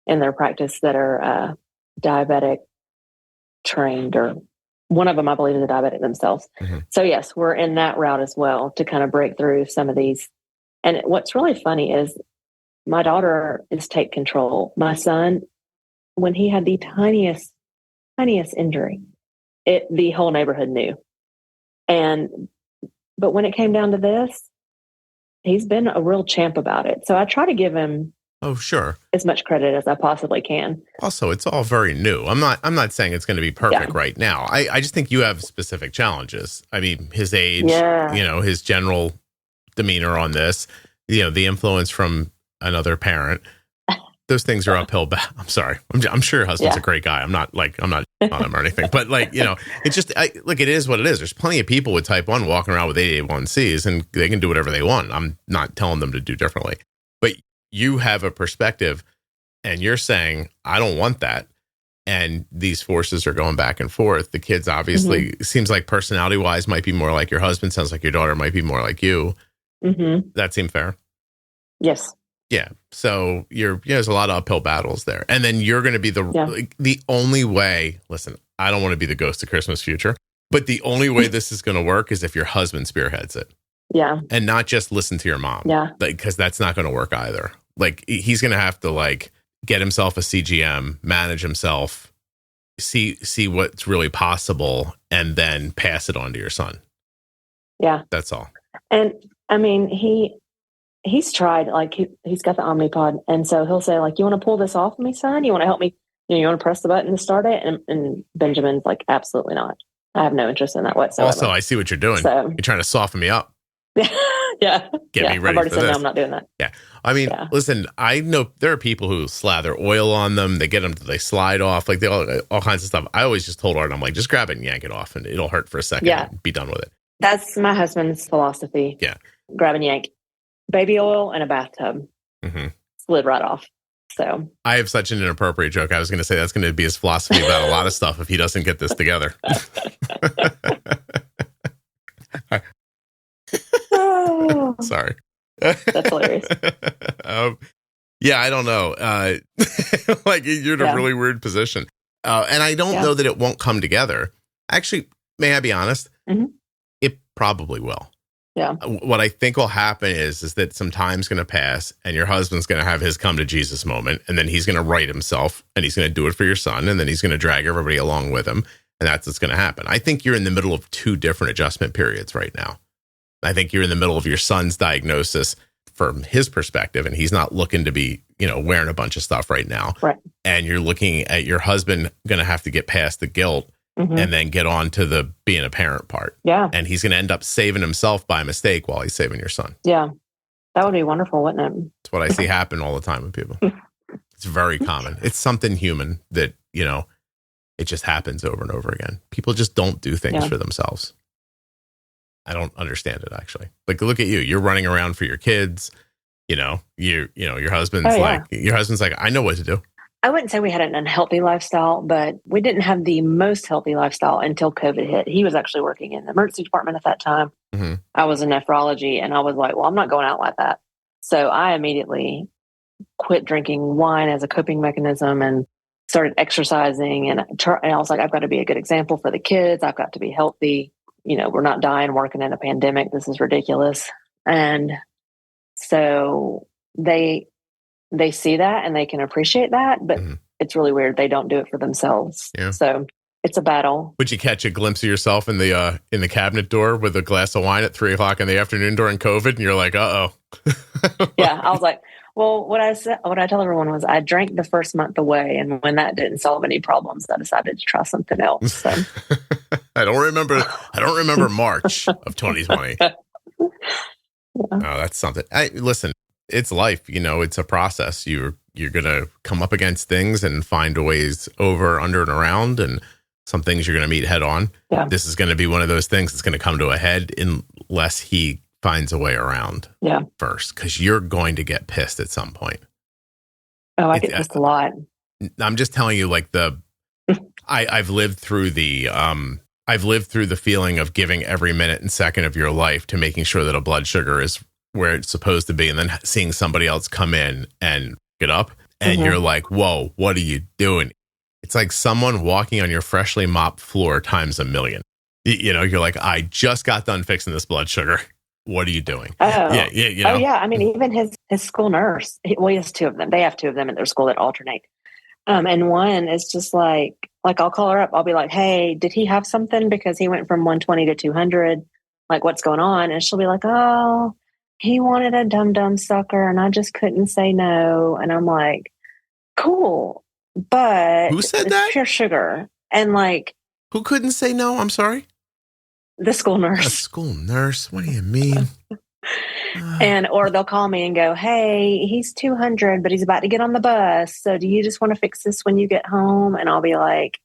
in their practice that are diabetic trained, or one of them, I believe, is a diabetic themselves. So yes, we're in that route as well to kind of break through some of these. And what's really funny is my daughter is take control. My son, when he had the tiniest injury, the whole neighborhood knew. But when it came down to this, he's been a real champ about it. So I try to give him as much credit as I possibly can. Also, it's all very new. I'm not saying it's going to be perfect right now. I just think you have specific challenges. I mean, his age, his general demeanor on this, the influence from another parent. Those things are uphill. I'm sorry. I'm sure your husband's a great guy. I'm not on him or anything, but it's just it is what it is. There's plenty of people with type 1 walking around with 8A1Cs and they can do whatever they want. I'm not telling them to do differently, but you have a perspective and you're saying, I don't want that. And these forces are going back and forth. The kids obviously seems like personality wise might be more like your husband. Sounds like your daughter might be more like you. That seem fair? Yes. Yeah. So there's a lot of uphill battles there. And then you're going to be the only way, listen, I don't want to be the ghost of Christmas future, but the only way this is going to work is if your husband spearheads it. Yeah. And not just listen to your mom. Yeah. Because that's not going to work either. Like he's going to have to get himself a CGM, manage himself, see what's really possible, and then pass it on to your son. Yeah. That's all. And I mean, he's tried, he's got the Omnipod. And so he'll say, you want to pull this off of me, son? You want to help me? You want to press the button to start it? And Benjamin's like, absolutely not. I have no interest in that whatsoever. Also, I see what you're doing. So, you're trying to soften me up. Yeah. Get me ready I've already for said this. no, I'm not doing that. Yeah. I mean, listen, I know there are people who slather oil on them. They get them, they slide off, like they all kinds of stuff. I always just told Art, I'm like, just grab it and yank it off and it'll hurt for a second and be done with it. That's my husband's philosophy. Yeah. Grab and yank. Baby oil in a bathtub. Slid right off. So I have such an inappropriate joke. I was going to say that's going to be his philosophy about a lot of stuff if he doesn't get this together. Sorry. That's hilarious. Yeah, I don't know. Like you're in a really weird position. And I don't know that it won't come together. Actually, may I be honest? It probably will. Yeah. What I think will happen is that some time's going to pass and your husband's going to have his come to Jesus moment. And then he's going to right himself and he's going to do it for your son. And then he's going to drag everybody along with him. And that's what's going to happen. I think you're in the middle of two different adjustment periods right now. I think you're in the middle of your son's diagnosis from his perspective, and he's not looking to be, wearing a bunch of stuff right now. Right. And you're looking at your husband going to have to get past the guilt and then get on to the being a parent part. Yeah. And he's going to end up saving himself by mistake while he's saving your son. Yeah. That would be wonderful, wouldn't it? It's what I see happen all the time with people. It's very common. It's something human that, it just happens over and over again. People just don't do things for themselves. I don't understand it, actually. Like, look at you. You're running around for your kids. Your husband's your husband's like, I know what to do. I wouldn't say we had an unhealthy lifestyle, but we didn't have the most healthy lifestyle until COVID hit. He was actually working in the emergency department at that time. I was in nephrology, and I was like, well, I'm not going out like that. So I immediately quit drinking wine as a coping mechanism and started exercising. And I was like, I've got to be a good example for the kids. I've got to be healthy. We're not dying working in a pandemic. This is ridiculous. And so they see that and they can appreciate that, but it's really weird. They don't do it for themselves. Yeah. So it's a battle. Would you catch a glimpse of yourself in the cabinet door with a glass of wine at 3:00 in the afternoon during COVID? And you're like, uh-oh. Yeah. I was like, well, what I tell everyone was I drank the first month away. And when that didn't solve any problems, I decided to try something else. So. I don't remember March of 2020. Oh, that's something. Listen, it's life. It's a process. You're going to come up against things and find ways over, under, and around. And some things you're going to meet head on. Yeah. This is going to be one of those things that's going to come to a head unless he finds a way around first, because you're going to get pissed at some point. Oh, I get pissed a lot. I'm just telling you, like I've lived through the feeling of giving every minute and second of your life to making sure that a blood sugar is where it's supposed to be, and then seeing somebody else come in and get up, and you're like, whoa, what are you doing? It's like someone walking on your freshly mopped floor times a million. You're like, I just got done fixing this blood sugar. What are you doing? Oh, oh yeah. I mean, even his school nurse, he has two of them. They have two of them at their school that alternate. And one is just like I'll call her up. I'll be like, hey, did he have something? Because he went from 120 to 200. Like, what's going on? And she'll be like, oh, he wanted a dum-dum sucker and I just couldn't say no. And I'm like, cool. But who said that? Pure sugar. And who couldn't say no? I'm sorry. The school nurse. A school nurse? What do you mean? Or they'll call me and go, hey, he's 200, but he's about to get on the bus. So do you just want to fix this when you get home? And I'll be like,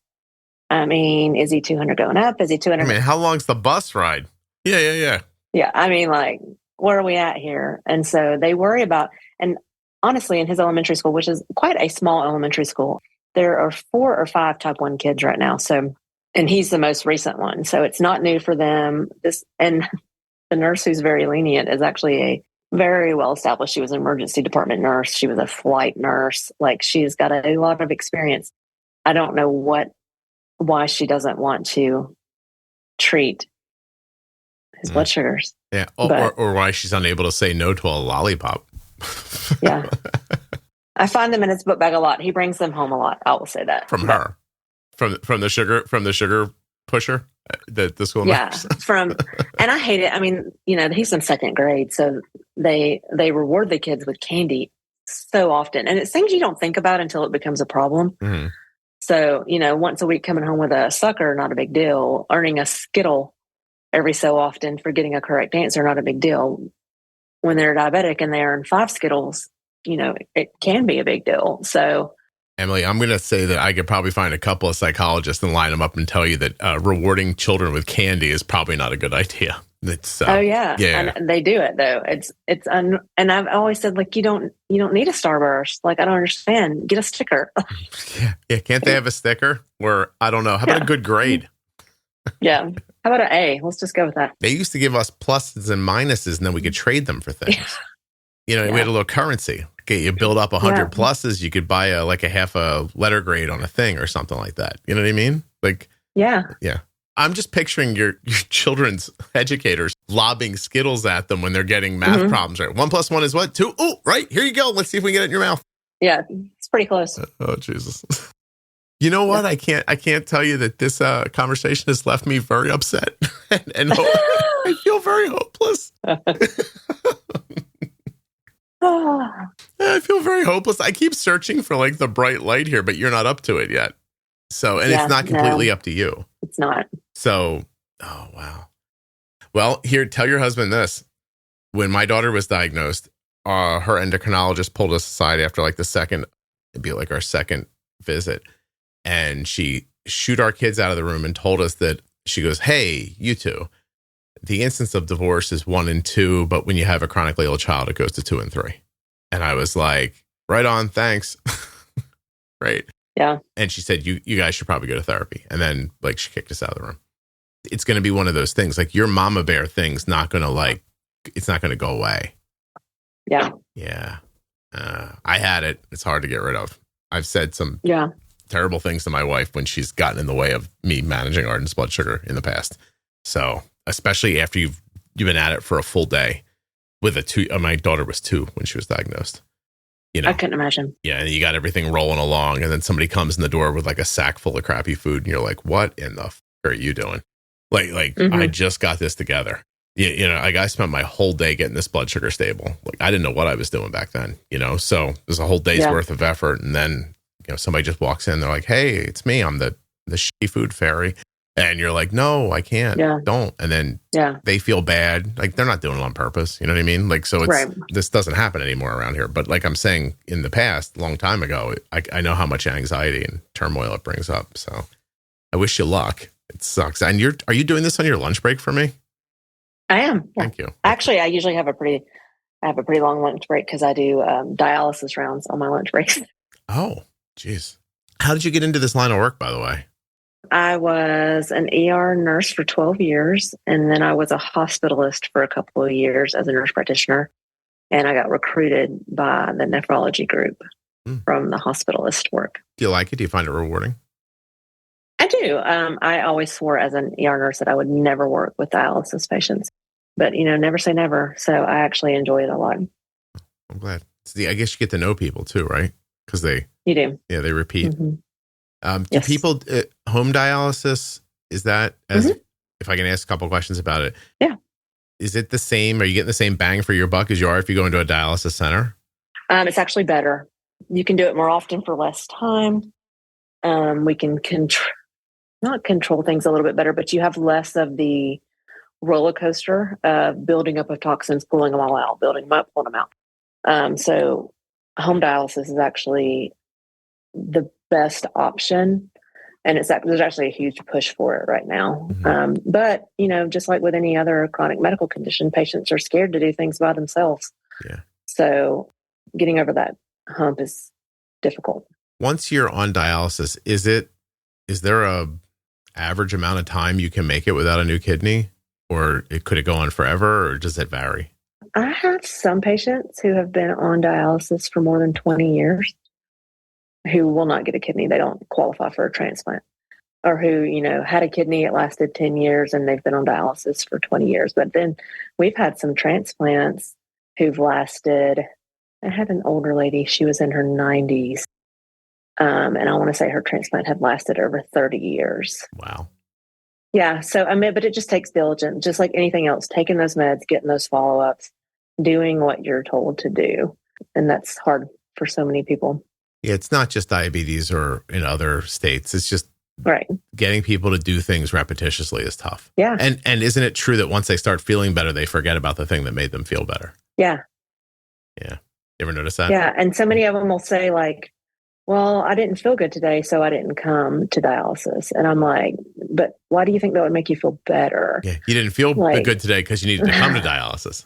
I mean, is he 200 going up? Is he 200? I mean, how long's the bus ride? Yeah. Yeah. I mean, where are we at here? And so they worry about, and honestly, in his elementary school, which is quite a small elementary school, there are 4 or 5 type 1 kids right now. So, and he's the most recent one. So it's not new for them. And the nurse who's very lenient is actually a very well established. She was an emergency department nurse. She was a flight nurse. She's got a lot of experience. I don't know why she doesn't want to treat his blood sugars. Yeah. Or why she's unable to say no to a lollipop. Yeah. I find them in his book bag a lot. He brings them home a lot. I will say that. From her. From the sugar pusher, the school nurse. And I hate it. I mean, he's in 2nd grade, so they reward the kids with candy so often, and it's things you don't think about until it becomes a problem. So, once a week coming home with a sucker, not a big deal. Earning a Skittle every so often for getting a correct answer, not a big deal. When they're diabetic and they earn 5 Skittles, it can be a big deal. So, Emily, I'm going to say that I could probably find a couple of psychologists and line them up and tell you that rewarding children with candy is probably not a good idea. It's, oh yeah. And they do it though. And I've always said, like, you don't need a Starburst. Like, I don't understand. Get a sticker. Yeah. Can't they have a sticker? Or I don't know. How about a good grade? Yeah. How about an A? Let's just go with that. They used to give us pluses and minuses, and then we could trade them for things. We had a little currency. Okay, you build up 100 pluses, you could buy a half a letter grade on a thing or something like that. You know what I mean? Like, yeah. I'm just picturing your children's educators lobbing Skittles at them when they're getting math problems. Right, 1 + 1 is what? 2. Oh, right. Here you go. Let's see if we can get it in your mouth. Yeah, it's pretty close. Oh, Jesus. You know what? Yeah. I can't tell you that this conversation has left me very upset and I feel very hopeless. I feel very hopeless. I keep searching for like the bright light here, but you're not up to it yet. So, and it's not completely up to you. It's not. So, oh, wow. Well, here, tell your husband this. When my daughter was diagnosed, her endocrinologist pulled us aside after like it'd be like our second visit. And she shooed our kids out of the room and told us that she goes, hey, you two, the instance of divorce is 1 and 2, but when you have a chronically ill child, it goes to 2 and 3. And I was like, right on, thanks. Right. Yeah. And she said, you guys should probably go to therapy. And then like she kicked us out of the room. It's going to be one of those things, like your mama bear thing's it's not going to go away. Yeah. Yeah. I had it. It's hard to get rid of. I've said some terrible things to my wife when she's gotten in the way of me managing Arden's blood sugar in the past. So especially after you've been at it for a full day with my daughter was 2 when she was diagnosed. I couldn't imagine. Yeah. And you got everything rolling along and then somebody comes in the door with like a sack full of crappy food and you're like, what in the are you doing? Like I just got this together. Like I spent my whole day getting this blood sugar stable. Like I didn't know what I was doing back then, so there's a whole day's worth of effort. And then, somebody just walks in, they're like, hey, it's me. I'm the shitty food fairy. And you're like, no, I can't. Yeah. Don't. And then they feel bad. Like they're not doing it on purpose. You know what I mean? Like, so this doesn't happen anymore around here. But like I'm saying in the past, a long time ago, I know how much anxiety and turmoil it brings up. So I wish you luck. It sucks. And are you doing this on your lunch break for me? I am. Yeah. Thank you. Actually, I usually have a pretty long lunch break because I do dialysis rounds on my lunch breaks. Oh, geez. How did you get into this line of work, by the way? I was an ER nurse for 12 years, and then I was a hospitalist for a couple of years as a nurse practitioner, and I got recruited by the nephrology group from the hospitalist work. Do you like it? Do you find it rewarding? I do. I always swore as an ER nurse that I would never work with dialysis patients, but never say never. So I actually enjoy it a lot. I'm glad. I guess you get to know people too, right? Because you do. Yeah, they repeat. Do people home dialysis? Is that if I can ask a couple questions about it? Yeah. Is it the same? Are you getting the same bang for your buck as you are if you go into a dialysis center? It's actually better. You can do it more often for less time. We can not control things a little bit better, but you have less of the roller coaster of building up of toxins, pulling them all out, building them up, pulling them out. So home dialysis is actually the best option. And there's actually a huge push for it right now. But, just like with any other chronic medical condition, patients are scared to do things by themselves. Yeah. So getting over that hump is difficult. Once you're on dialysis, is there a average amount of time you can make it without a new kidney, or could it go on forever, or does it vary? I have some patients who have been on dialysis for more than 20 years who will not get a kidney. They don't qualify for a transplant, or who, had a kidney, it lasted 10 years and they've been on dialysis for 20 years. But then we've had some transplants who've lasted. I had an older lady, she was in her 90s. And I want to say her transplant had lasted over 30 years. Wow. Yeah. So, but it just takes diligence, just like anything else, taking those meds, getting those follow-ups, doing what you're told to do. And that's hard for so many people. Yeah, it's not just diabetes or in other states. It's just Right. getting people to do things repetitiously is tough. Yeah. And isn't it true that once they start feeling better, they forget about the thing that made them feel better? Yeah. Yeah. You ever notice that? Yeah. And so many of them will say like, well, I didn't feel good today, so I didn't come to dialysis. And I'm like, but why do you think that would make you feel better? Yeah. You didn't feel good today because you needed to come to dialysis.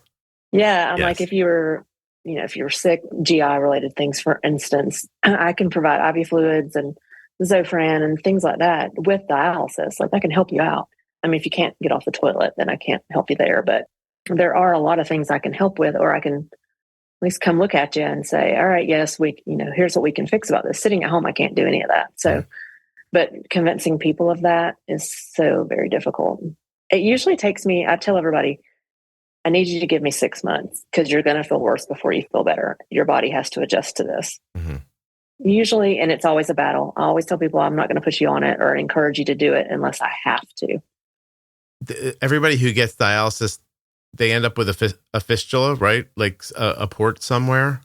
Yeah. I'm like, if you were sick, GI related things, for instance, I can provide IV fluids and Zofran and things like that with dialysis. Like, that can help you out. I mean, if you can't get off the toilet, then I can't help you there. But there are a lot of things I can help with, or I can at least come look at you and say, all right, yes, here's what we can fix about this. Sitting at home, I can't do any of that. So, but convincing people of that is so very difficult. It usually takes me, I tell everybody, I need you to give me 6 months because you're going to feel worse before you feel better. Your body has to adjust to this. Mm-hmm. Usually, and it's always a battle. I always tell people I'm not going to put you on it or encourage you to do it unless I have to. Everybody who gets dialysis, they end up with a fistula, right? Like a port somewhere?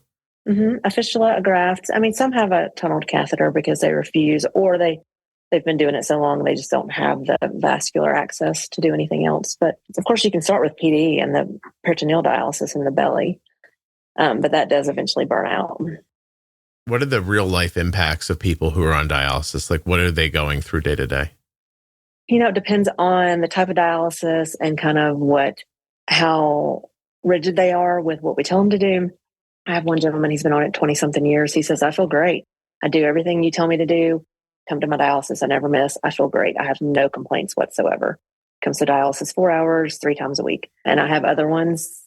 Mm-hmm. A fistula, a graft. I mean, some have a tunneled catheter because they refuse, or they've been doing it so long they just don't have the vascular access to do anything else. But of course, you can start with PD and the peritoneal dialysis in the belly, but that does eventually burn out. What are the real life impacts of people who are on dialysis? Like, what are they going through day to day? It depends on the type of dialysis and kind of how rigid they are with what we tell them to do. I have one gentleman, he's been on it 20 something years. He says, I feel great. I do everything you tell me to do. Come to my dialysis. I never miss. I feel great. I have no complaints whatsoever. Comes to dialysis 4 hours, 3 times a week. And I have other ones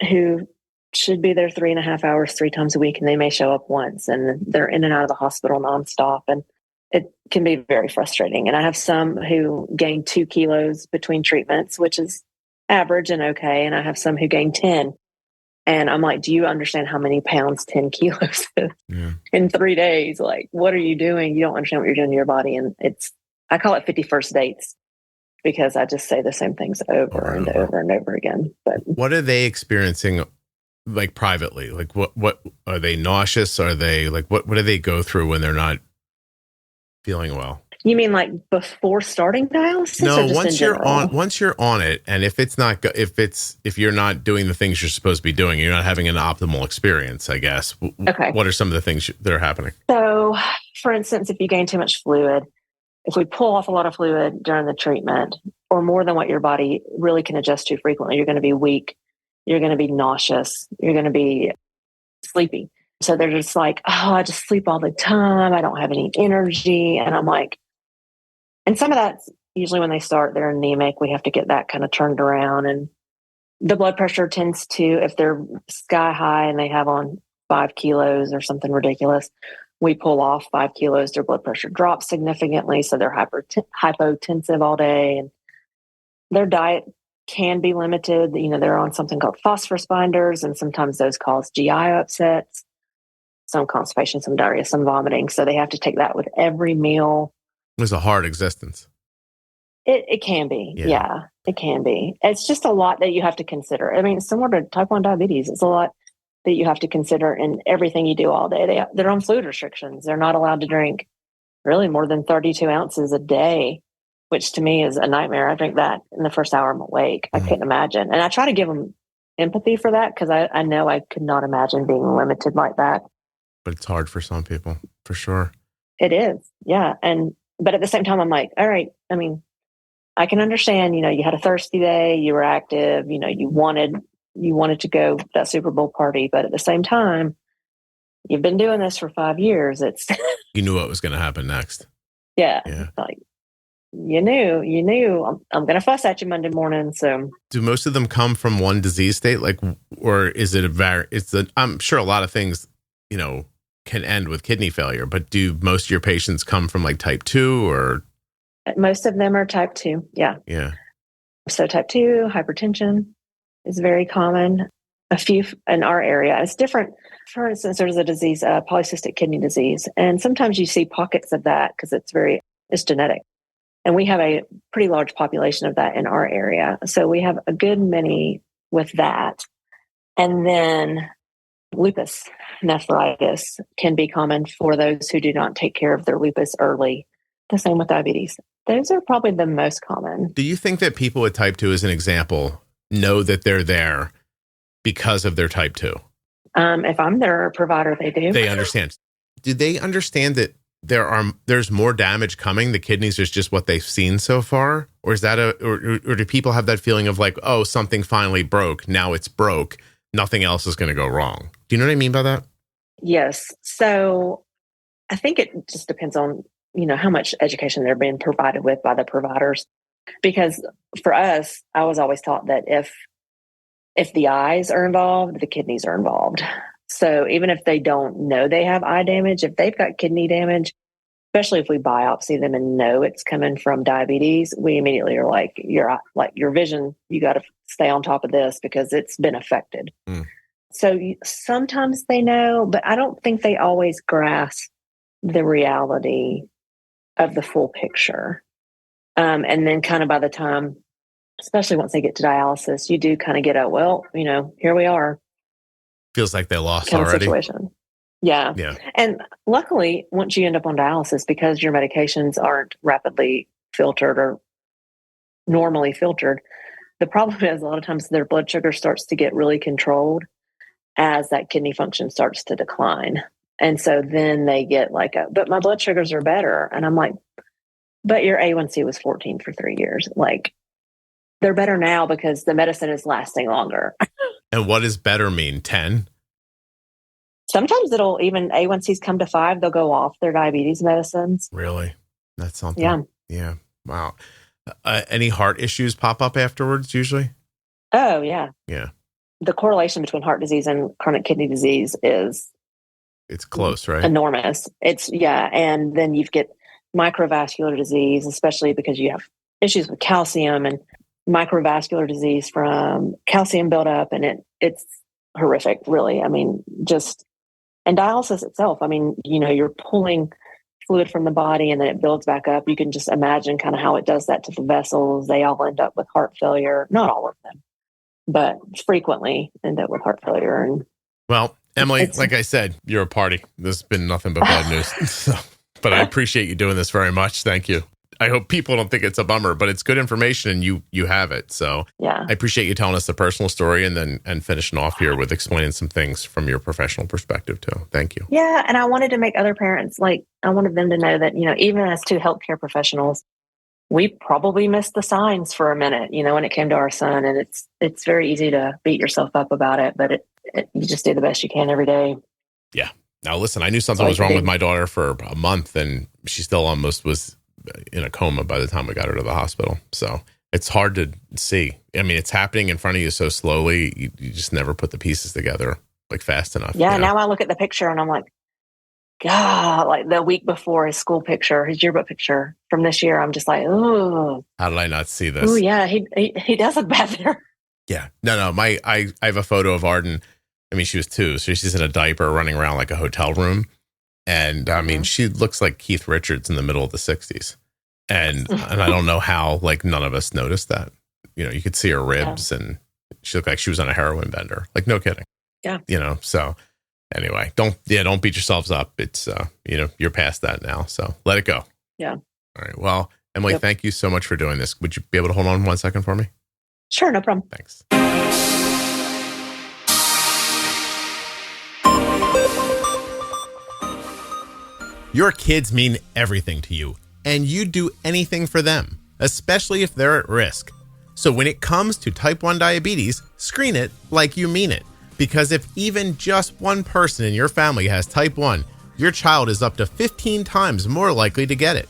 who should be there 3.5 hours, 3 times a week. And they may show up once and they're in and out of the hospital nonstop. And it can be very frustrating. And I have some who gain 2 kilos between treatments, which is average and okay. And I have some who gain 10. And I'm like, do you understand how many pounds 10 kilos is in 3 days? Like, what are you doing? You don't understand what you're doing to your body. And I call it 51st dates because I just say the same things over and over and over again. But what are they experiencing, like, privately? Like, what are they nauseous? Are they like, what do they go through when they're not feeling well? You mean like before starting dialysis? No, or just once you're on it, and if you're not doing the things you're supposed to be doing, you're not having an optimal experience, I guess. Okay. What are some of the things that are happening? So, for instance, if you gain too much fluid, if we pull off a lot of fluid during the treatment, or more than what your body really can adjust to frequently, you're going to be weak, you're going to be nauseous, you're going to be sleepy. So they're just like, oh, I just sleep all the time. I don't have any energy. And I'm like, and some of that's usually when they start, they're anemic. We have to get that kind of turned around. And the blood pressure tends to, if they're sky high and they have on 5 kilos or something ridiculous, we pull off 5 kilos, their blood pressure drops significantly. So they're hypotensive all day. And their diet can be limited. They're on something called phosphorus binders, and sometimes those cause GI upsets, some constipation, some diarrhea, some vomiting. So they have to take that with every meal. It's a hard existence. It can be. Yeah, it can be. It's just a lot that you have to consider. I mean, it's similar to type 1 diabetes. It's a lot that you have to consider in everything you do all day. They're on fluid restrictions. They're not allowed to drink really more than 32 ounces a day, which to me is a nightmare. I drink that in the first hour I'm awake. I couldn't imagine. And I try to give them empathy for that because I know I could not imagine being limited like that. But it's hard for some people, for sure. It is. Yeah. But at the same time, I'm like, all right, I mean, I can understand, you had a thirsty day, you were active, you wanted to go to that Super Bowl party. But at the same time, you've been doing this for 5 years. You knew what was going to happen next. Yeah. Like, you knew I'm going to fuss at you Monday morning. So do most of them come from one disease state? Like, or is it I'm sure a lot of things, can end with kidney failure, but do most of your patients come from like type 2 or? Most of them are type 2. Yeah. Yeah. So type 2 hypertension is very common. A few in our area. It's different. For instance, there's a disease, polycystic kidney disease. And sometimes you see pockets of that because it's genetic. And we have a pretty large population of that in our area. So we have a good many with that. And then Lupus nephritis can be common for those who do not take care of their lupus early. The same with diabetes. Those are probably the most common. Do you think that people with type 2, as an example, know that they're there because of their type 2? If I'm their provider, they do. They understand. Do they understand that there's more damage coming? The kidneys is just what they've seen so far? Or is that or do people have that feeling of like, oh, something finally broke. Now it's broke. Nothing else is going to go wrong. Do you know what I mean by that? Yes. So I think it just depends on, how much education they're being provided with by the providers. Because for us, I was always taught that if the eyes are involved, the kidneys are involved. So even if they don't know they have eye damage, if they've got kidney damage, especially if we biopsy them and know it's coming from diabetes, we immediately are like, your vision, you got to stay on top of this because it's been affected. So sometimes they know, but I don't think they always grasp the reality of the full picture. And then kind of by the time, especially once they get to dialysis, you do kind of get here we are. Feels like they lost already. Situation. Yeah. And luckily, once you end up on dialysis, because your medications aren't rapidly filtered or normally filtered, the problem is a lot of times their blood sugar starts to get really controlled as that kidney function starts to decline. And so then they get but my blood sugars are better. And I'm like, but your A1C was 14 for 3 years. Like, they're better now because the medicine is lasting longer. And what does better mean? 10? Sometimes it'll even A1Cs come to 5. They'll go off their diabetes medicines. Really? That's something. Yeah. Yeah. Wow. Any heart issues pop up afterwards usually? Oh, yeah. Yeah. The correlation between heart disease and chronic kidney disease is... It's close, right? Enormous. And then you get microvascular disease, especially because you have issues with calcium and microvascular disease from calcium buildup. And it's horrific, really. I mean, and dialysis itself, I mean, you're pulling fluid from the body and then it builds back up. You can just imagine kind of how it does that to the vessels. They all end up with heart failure. Not all of them, but frequently end up with heart failure. Well, Emily, like I said, you're a party. This has been nothing but bad news. But I appreciate you doing this very much. Thank you. I hope people don't think it's a bummer, but it's good information and you have it. So yeah, I appreciate you telling us the personal story and finishing off here with explaining some things from your professional perspective too. Thank you. Yeah. And I wanted to make other parents, I wanted them to know that, even as two healthcare professionals, we probably missed the signs for a minute, when it came to our son. And it's very easy to beat yourself up about it, but you just do the best you can every day. Yeah. Now, listen, I knew something was wrong with my daughter for a month and she still almost was in a coma by the time we got her to the hospital. So it's hard to see. I mean, it's happening in front of you so slowly. You just never put the pieces together fast enough. Yeah. Now I look at the picture and I'm like, God, the week before his school picture, his yearbook picture from this year, I'm just like, oh, how did I not see this? Oh yeah. He does look bad there. Yeah. No. I have a photo of Arden. I mean, she was 2, so she's in a diaper running around like a hotel room. And I mean, she looks like Keith Richards in the middle of the 60s. And I don't know how, none of us noticed that. You could see her ribs and she looked like she was on a heroin bender. No kidding. Yeah. So anyway, don't beat yourselves up. It's, you're past that now. So let it go. Yeah. All right. Well, Emily, Thank you so much for doing this. Would you be able to hold on 1 second for me? Sure. No problem. Thanks. Your kids mean everything to you, and you'd do anything for them, especially if they're at risk. So when it comes to type 1 diabetes, screen it like you mean it. Because if even just one person in your family has type 1, your child is up to 15 times more likely to get it.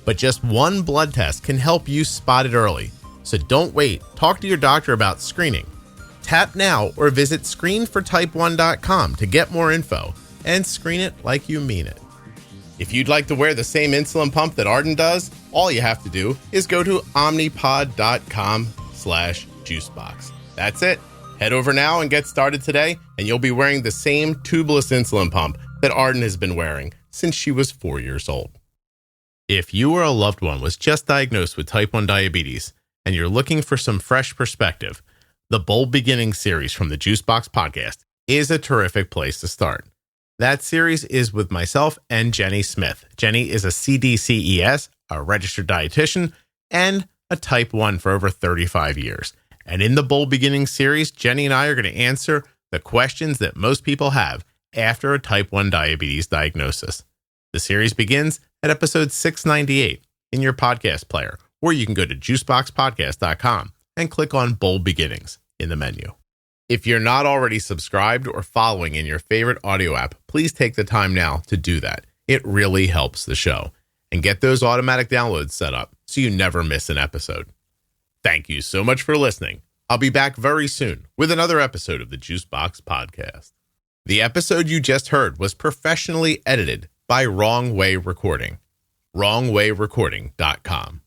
But just one blood test can help you spot it early. So don't wait. Talk to your doctor about screening. Tap now or visit screenfortype1.com to get more info and screen it like you mean it. If you'd like to wear the same insulin pump that Arden does, all you have to do is go to omnipod.com/juicebox. That's it. Head over now and get started today, and you'll be wearing the same tubeless insulin pump that Arden has been wearing since she was 4 years old. If you or a loved one was just diagnosed with type 1 diabetes and you're looking for some fresh perspective, the Bold Beginnings series from the Juicebox Podcast is a terrific place to start. That series is with myself and Jenny Smith. Jenny is a CDCES, a registered dietitian, and a type 1 for over 35 years. And in the Bold Beginnings series, Jenny and I are going to answer the questions that most people have after a type 1 diabetes diagnosis. The series begins at episode 698 in your podcast player, or you can go to juiceboxpodcast.com and click on Bold Beginnings in the menu. If you're not already subscribed or following in your favorite audio app, please take the time now to do that. It really helps the show. And get those automatic downloads set up so you never miss an episode. Thank you so much for listening. I'll be back very soon with another episode of the Juicebox Podcast. The episode you just heard was professionally edited by Wrong Way Recording. WrongWayRecording.com.